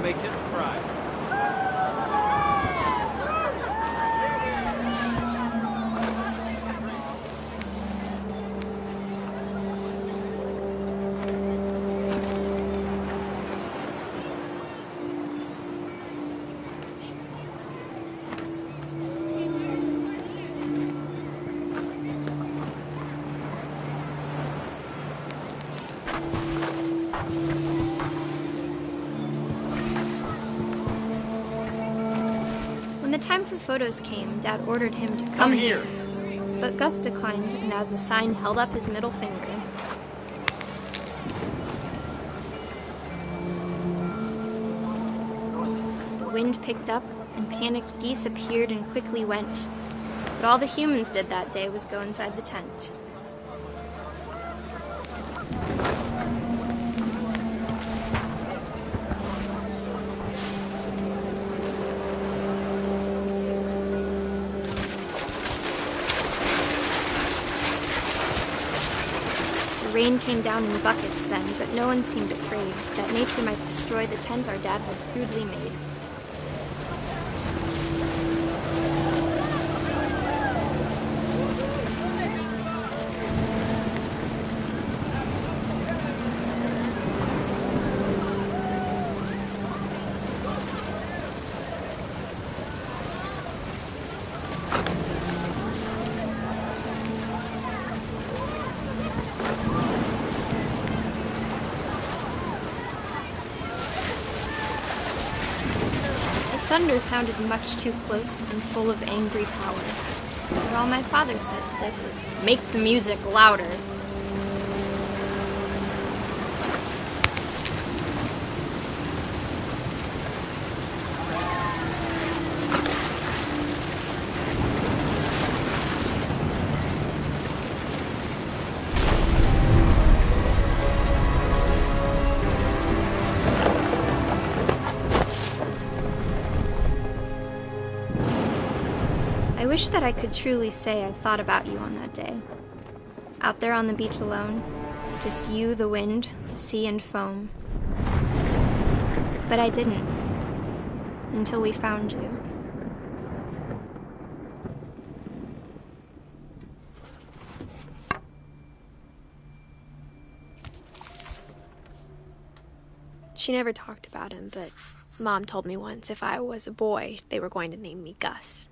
Make him cry. When the time for photos came, Dad ordered him to come here. But Gus declined, and as a sign held up his middle finger. The wind picked up, and panicked geese appeared and quickly went. But all the humans did that day was go inside the tent. The rain came down in buckets then, but no one seemed afraid that nature might destroy the tent our dad had crudely made. Thunder sounded much too close and full of angry power. But all my father said to this was, "Make the music louder." I wish that I could truly say I thought about you on that day. Out there on the beach alone, just you, the wind, the sea, and foam. But I didn't, until we found you. She never talked about him, but Mom told me once if I was a boy, they were going to name me Gus.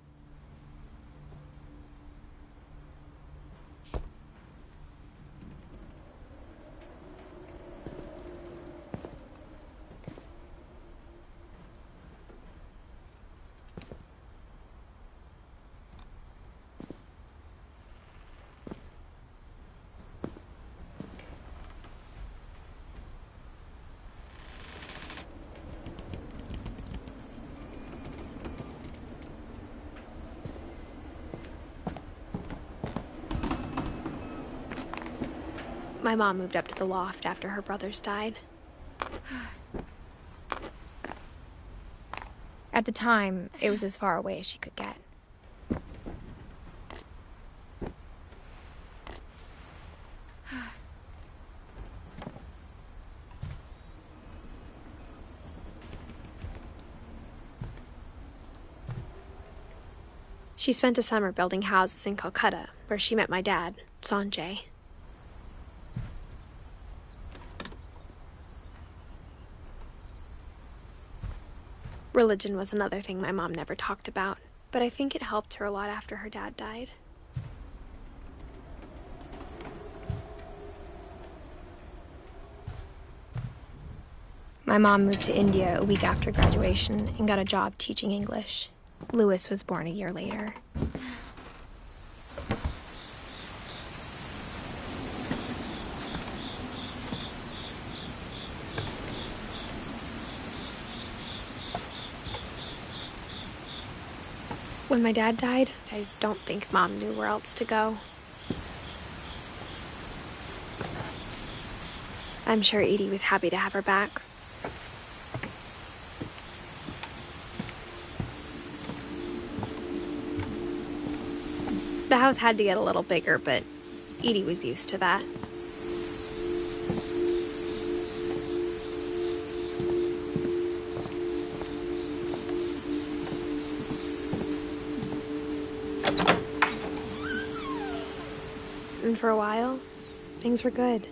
My mom moved up to the loft after her brothers died. At the time, it was as far away as she could get. She spent a summer building houses in Calcutta, where she met my dad, Sanjay. Religion was another thing my mom never talked about, but I think it helped her a lot after her dad died. My mom moved to India a week after graduation and got a job teaching English. Louis was born a year later. When my dad died, I don't think Mom knew where else to go. I'm sure Edie was happy to have her back. The house had to get a little bigger, but Edie was used to that. And for a while, things were good.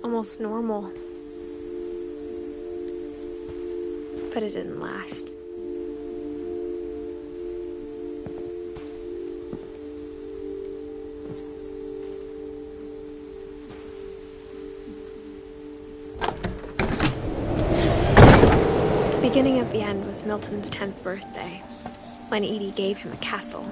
Almost normal. But it didn't last. The beginning of the end was Milton's 10th birthday, when Edie gave him a castle.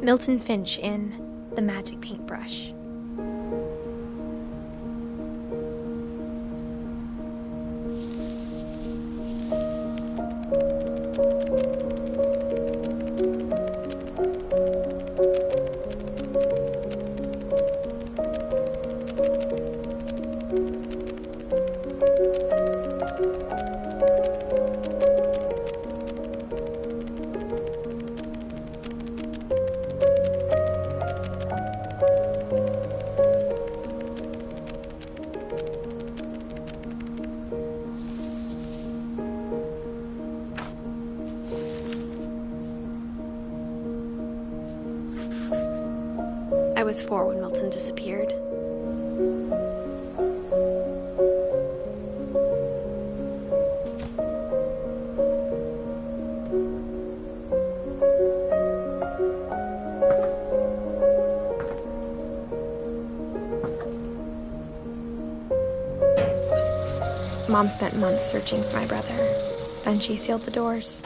Milton Finch in The Magic Paintbrush. I was 4 when Milton disappeared. Mom spent months searching for my brother. Then she sealed the doors.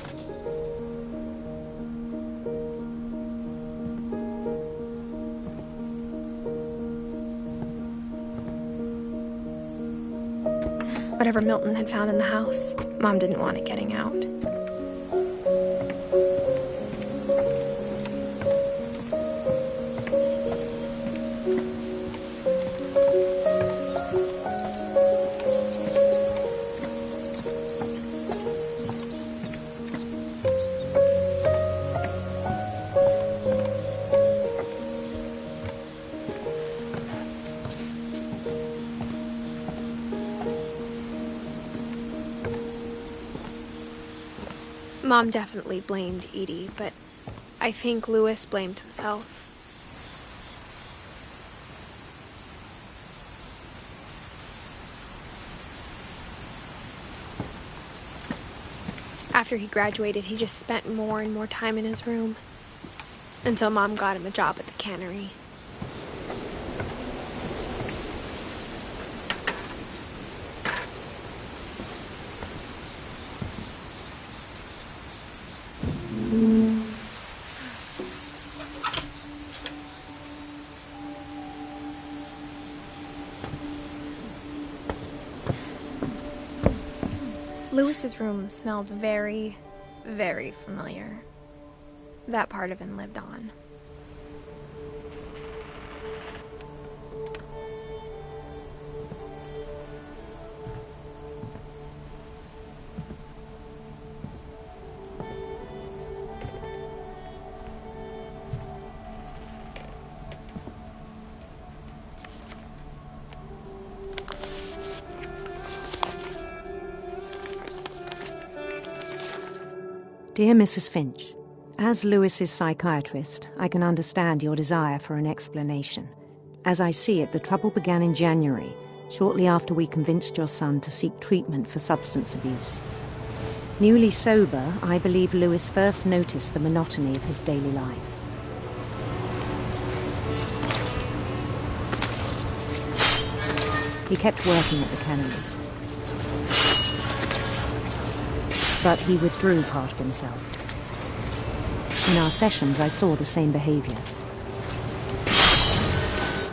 Whatever Milton had found in the house, Mom didn't want it getting out. Mom definitely blamed Edie, but I think Louis blamed himself. After he graduated, he just spent more and more time in his room, until Mom got him a job at the cannery. Louis's room smelled very, very familiar. That part of him lived on. Dear Mrs. Finch, as Louis's psychiatrist, I can understand your desire for an explanation. As I see it, the trouble began in January, shortly after we convinced your son to seek treatment for substance abuse. Newly sober, I believe Louis first noticed the monotony of his daily life. He kept working at the cannery. But he withdrew part of himself. In our sessions, I saw the same behavior.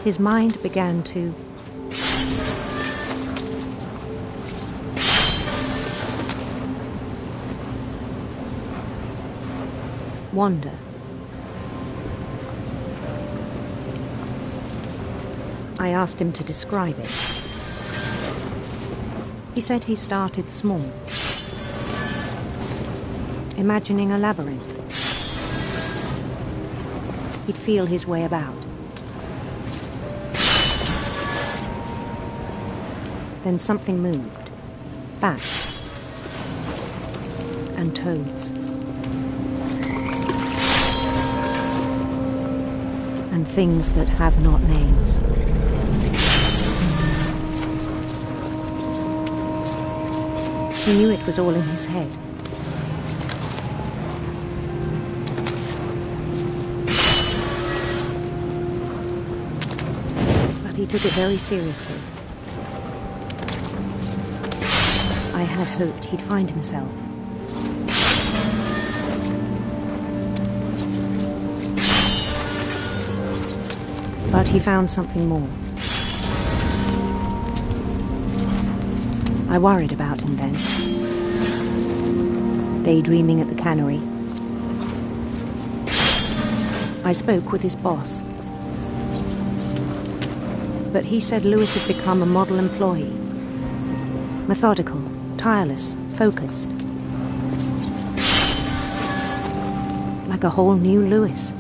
His mind began to wander. I asked him to describe it. He said he started small, imagining a labyrinth. He'd feel his way about. Then something moved. Bats. And toads. And things that have not names. He knew it was all in his head. He took it very seriously. I had hoped he'd find himself. But he found something more. I worried about him then. Daydreaming at the cannery. I spoke with his boss. But he said Louis had become a model employee. Methodical, tireless, focused. Like a whole new Louis.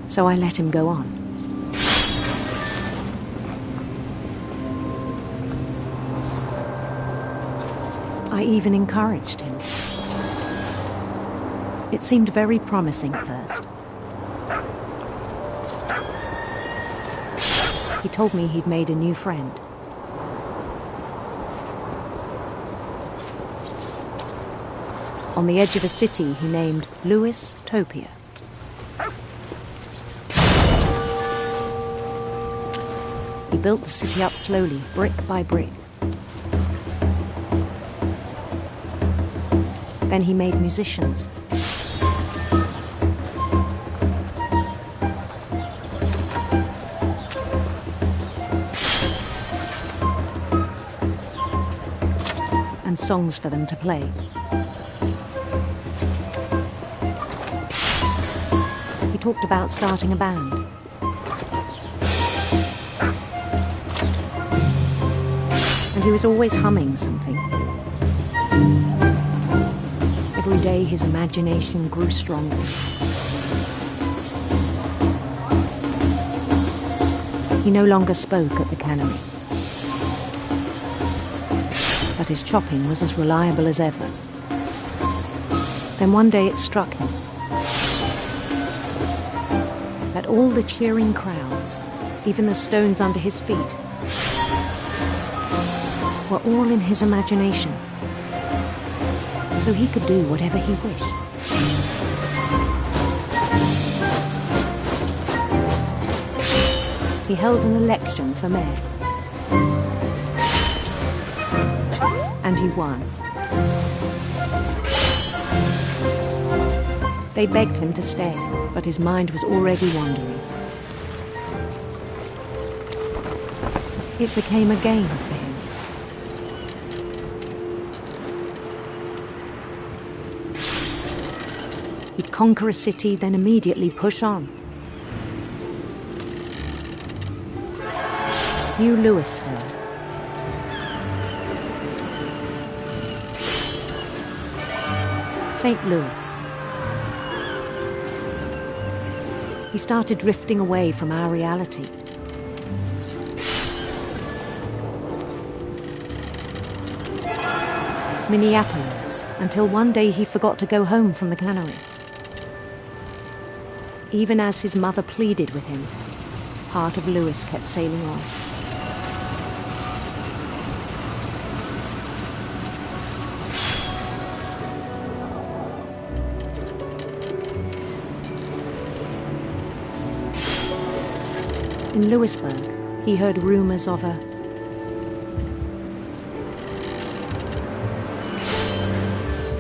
So I let him go on. I even encouraged him. It seemed very promising at first. He told me he'd made a new friend. On the edge of a city he named Louis Topia. He built the city up slowly, brick by brick. Then he made musicians. And songs for them to play. He talked about starting a band. And he was always humming something. Every day his imagination grew stronger. He no longer spoke at the cannery. But his chopping was as reliable as ever. Then one day it struck him that all the cheering crowds, even the stones under his feet, were all in his imagination, so he could do whatever he wished. He held an election for mayor, and he won. They begged him to stay, but his mind was already wandering. It became a game for him. He'd conquer a city, then immediately push on. New Louisville. St. Louis. He started drifting away from our reality. Minneapolis, until one day he forgot to go home from the cannery. Even as his mother pleaded with him, part of Louis kept sailing on. In Louisburg, he heard rumors of a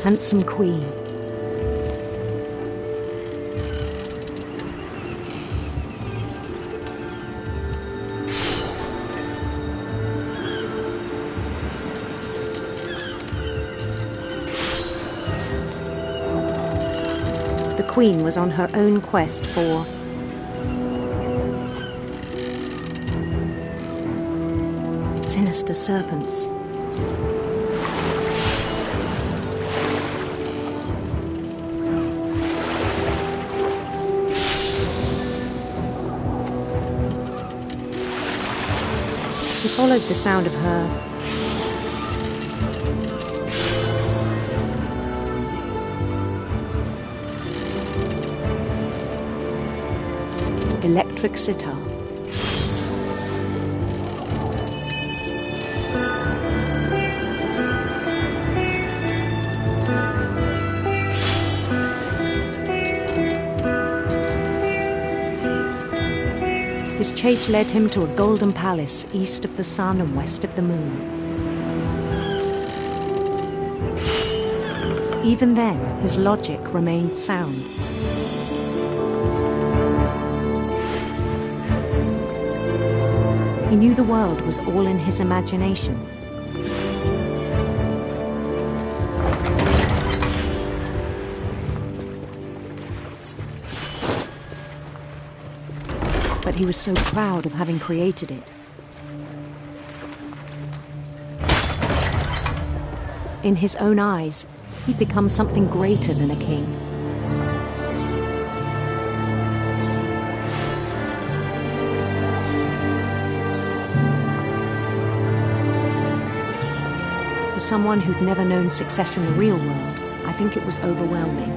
handsome queen. The queen was on her own quest for sinister serpents. He followed the sound of her electric sitar. His chase led him to a golden palace east of the sun and west of the moon. Even then, his logic remained sound. He knew the world was all in his imagination. But he was so proud of having created it. In his own eyes, he'd become something greater than a king. For someone who'd never known success in the real world, I think it was overwhelming.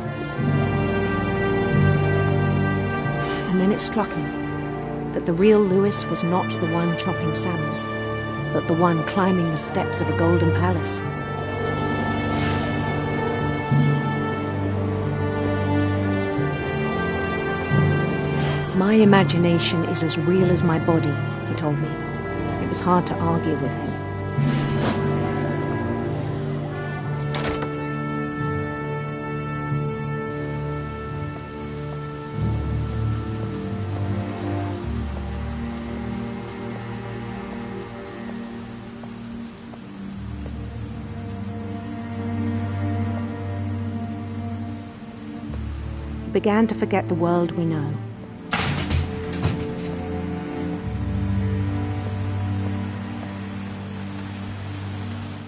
And then it struck him that the real Louis was not the one chopping salmon, but the one climbing the steps of a golden palace. My imagination is as real as my body, he told me. was hard to argue with him. He began to forget the world we know.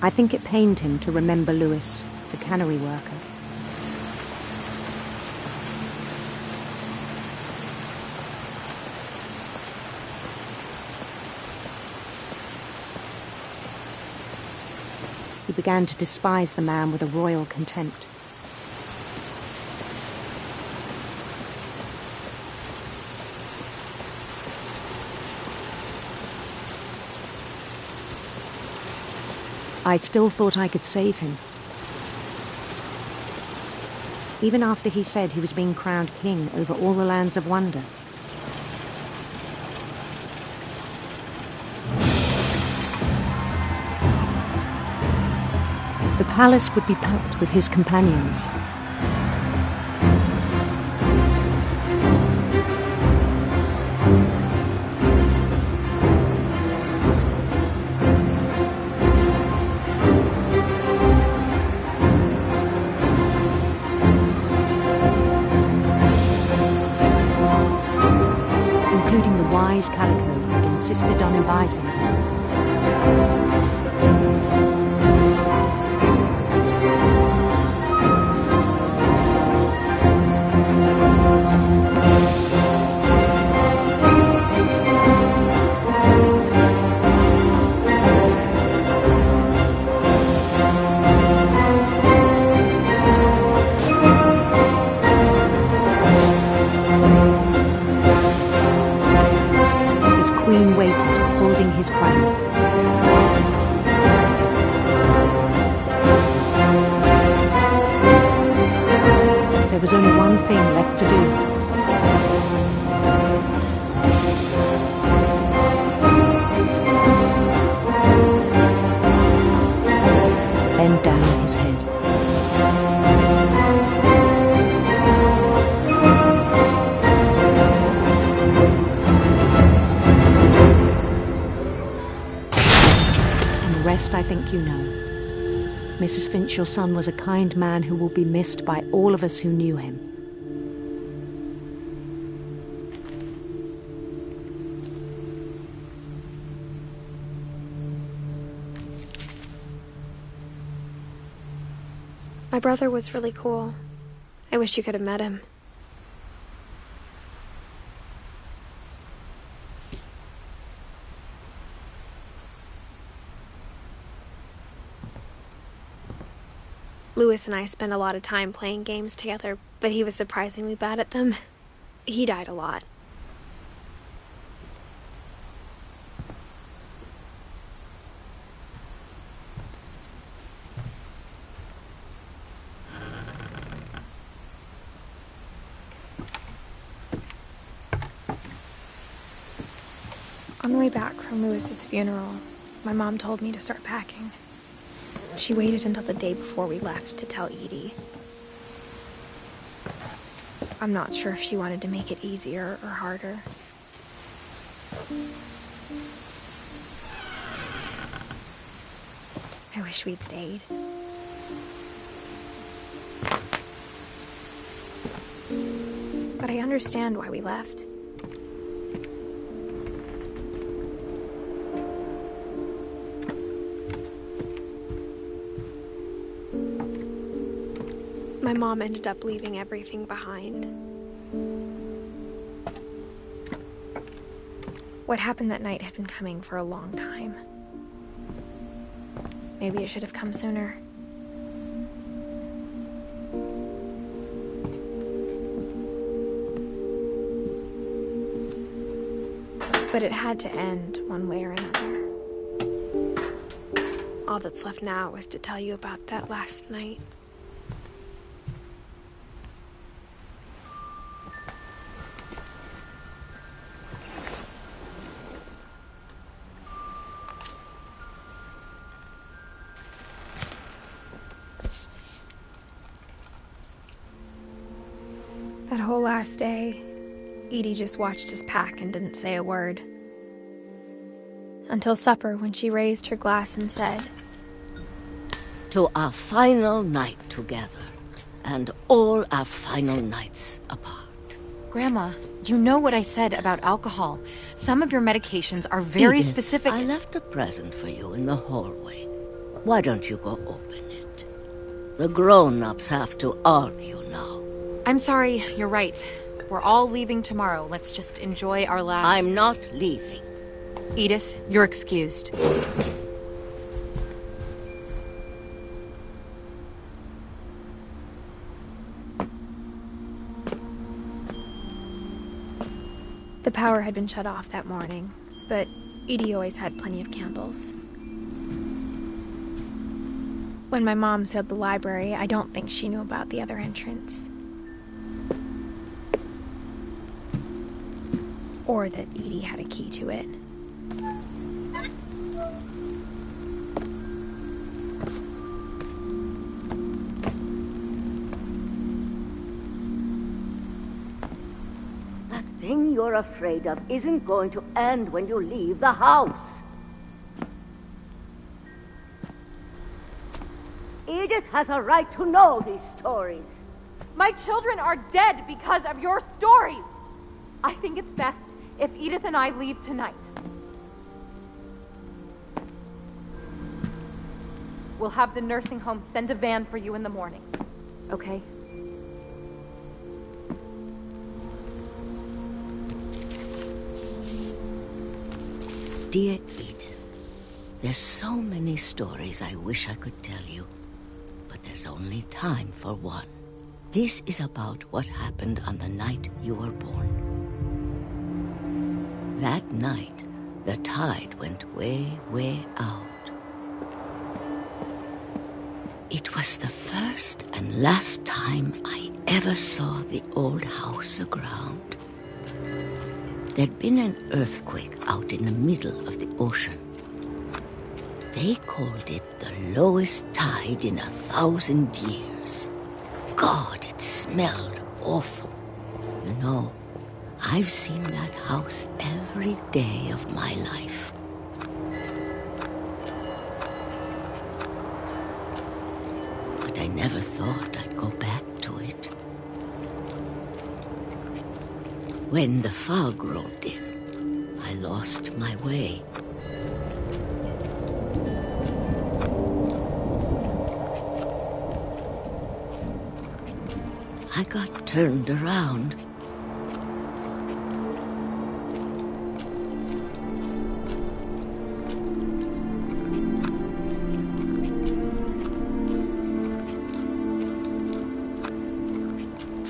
I think it pained him to remember Lewis, the cannery worker. He began to despise the man with a royal contempt. I still thought I could save him. Even after he said he was being crowned king over all the lands of wonder. The palace would be packed with his companions. Including the wise Calico who had insisted on advising him. Queen waited, holding his crown. There was only one thing left to do. Bend down his head. The rest I think you know. Mrs. Finch, your son was a kind man who will be missed by all of us who knew him. My brother was really cool. I wish you could have met him. Lewis and I spent a lot of time playing games together, but he was surprisingly bad at them. He died a lot. On the way back from Lewis's funeral, my mom told me to start packing. She waited until the day before we left to tell Edie. I'm not sure if she wanted to make it easier or harder. I wish we'd stayed. But I understand why we left. My mom ended up leaving everything behind. What happened that night had been coming for a long time. Maybe it should have come sooner. But it had to end one way or another. All that's left now is to tell you about that last night. That whole last day, Edie just watched us pack and didn't say a word. Until supper, when she raised her glass and said, "To our final night together, and all our final nights apart." Grandma, you know what I said about alcohol. Some of your medications are very Edith, specific. I left a present for you in the hallway. Why don't you go open it? The grown-ups have to argue now. I'm sorry, you're right. We're all leaving tomorrow. Let's just enjoy our last... I'm not leaving. Edith, you're excused. The power had been shut off that morning, but Edie always had plenty of candles. When my mom sealed the library, I don't think she knew about the other entrance. Or that Edie had a key to it. That thing you're afraid of isn't going to end when you leave the house. Edith has a right to know these stories. My children are dead because of your stories. I think it's best if Edith and I leave tonight. We'll have the nursing home send a van for you in the morning, okay? Dear Edith, there's so many stories I wish I could tell you, but there's only time for one. This is about what happened on the night you were born. That night, the tide went way, way out. It was the first and last time I ever saw the old house aground. There'd been an earthquake out in the middle of the ocean. They called it the lowest tide in 1,000 years. God, it smelled awful. You know, I've seen that house every day of my life. But I never thought I'd go back to it. When the fog rolled in, I lost my way. I got turned around.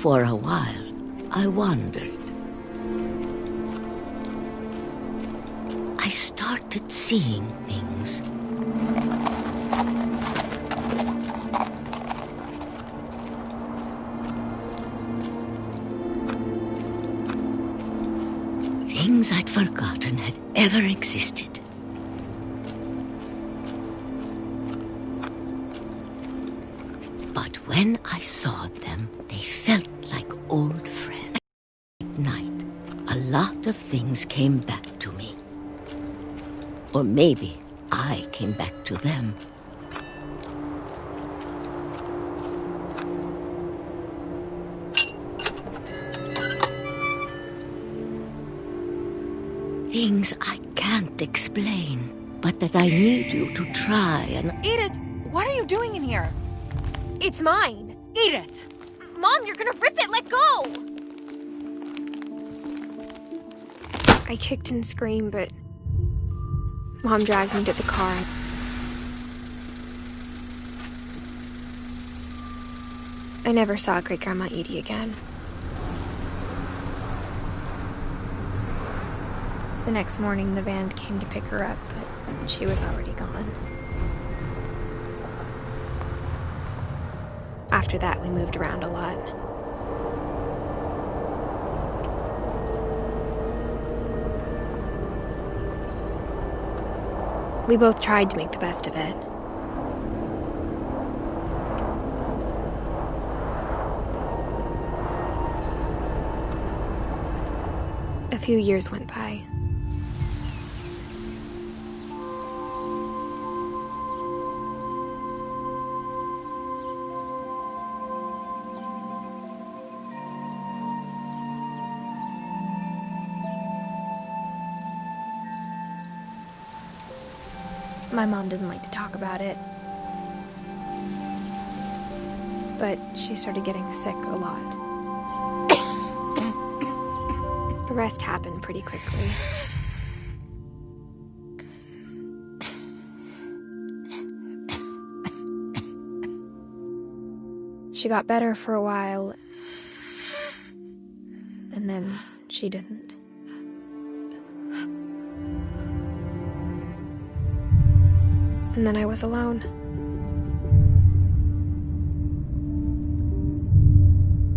For a while, I wandered. I started seeing things. Things I'd forgotten had ever existed. But when I saw them, they felt like old friends. At night, a lot of things came back to me. Or maybe I came back to them. Things I can't explain, but that I need you to try and... Edith, what are you doing in here? It's mine. Edith! Mom, you're gonna rip it! Let go! I kicked and screamed, but Mom dragged me to the car. I never saw Great-Grandma Edie again. The next morning, the van came to pick her up, but she was already gone. After that, we moved around a lot. We both tried to make the best of it. A few years went by. My mom doesn't like to talk about it. But she started getting sick a lot. The rest happened pretty quickly. She got better for a while, and then she didn't. And then I was alone.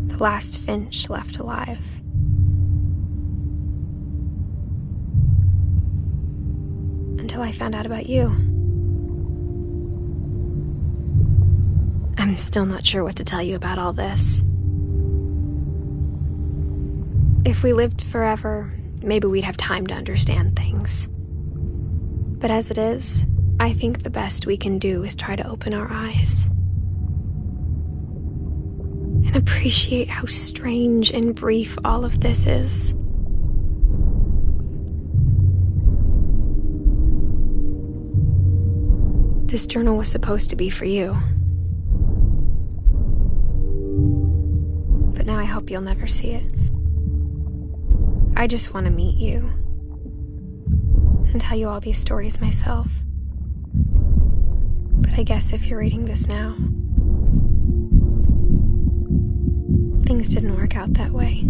The last Finch left alive. Until I found out about you. I'm still not sure what to tell you about all this. If we lived forever, maybe we'd have time to understand things. But as it is, I think the best we can do is try to open our eyes. And appreciate how strange and brief all of this is. This journal was supposed to be for you. But now I hope you'll never see it. I just want to meet you and tell you all these stories myself. But I guess if you're reading this now, things didn't work out that way.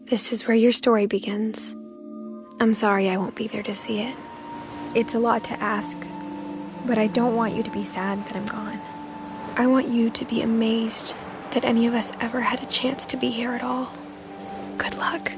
This is where your story begins. I'm sorry I won't be there to see it. It's a lot to ask, but I don't want you to be sad that I'm gone. I want you to be amazed that any of us ever had a chance to be here at all. Good luck.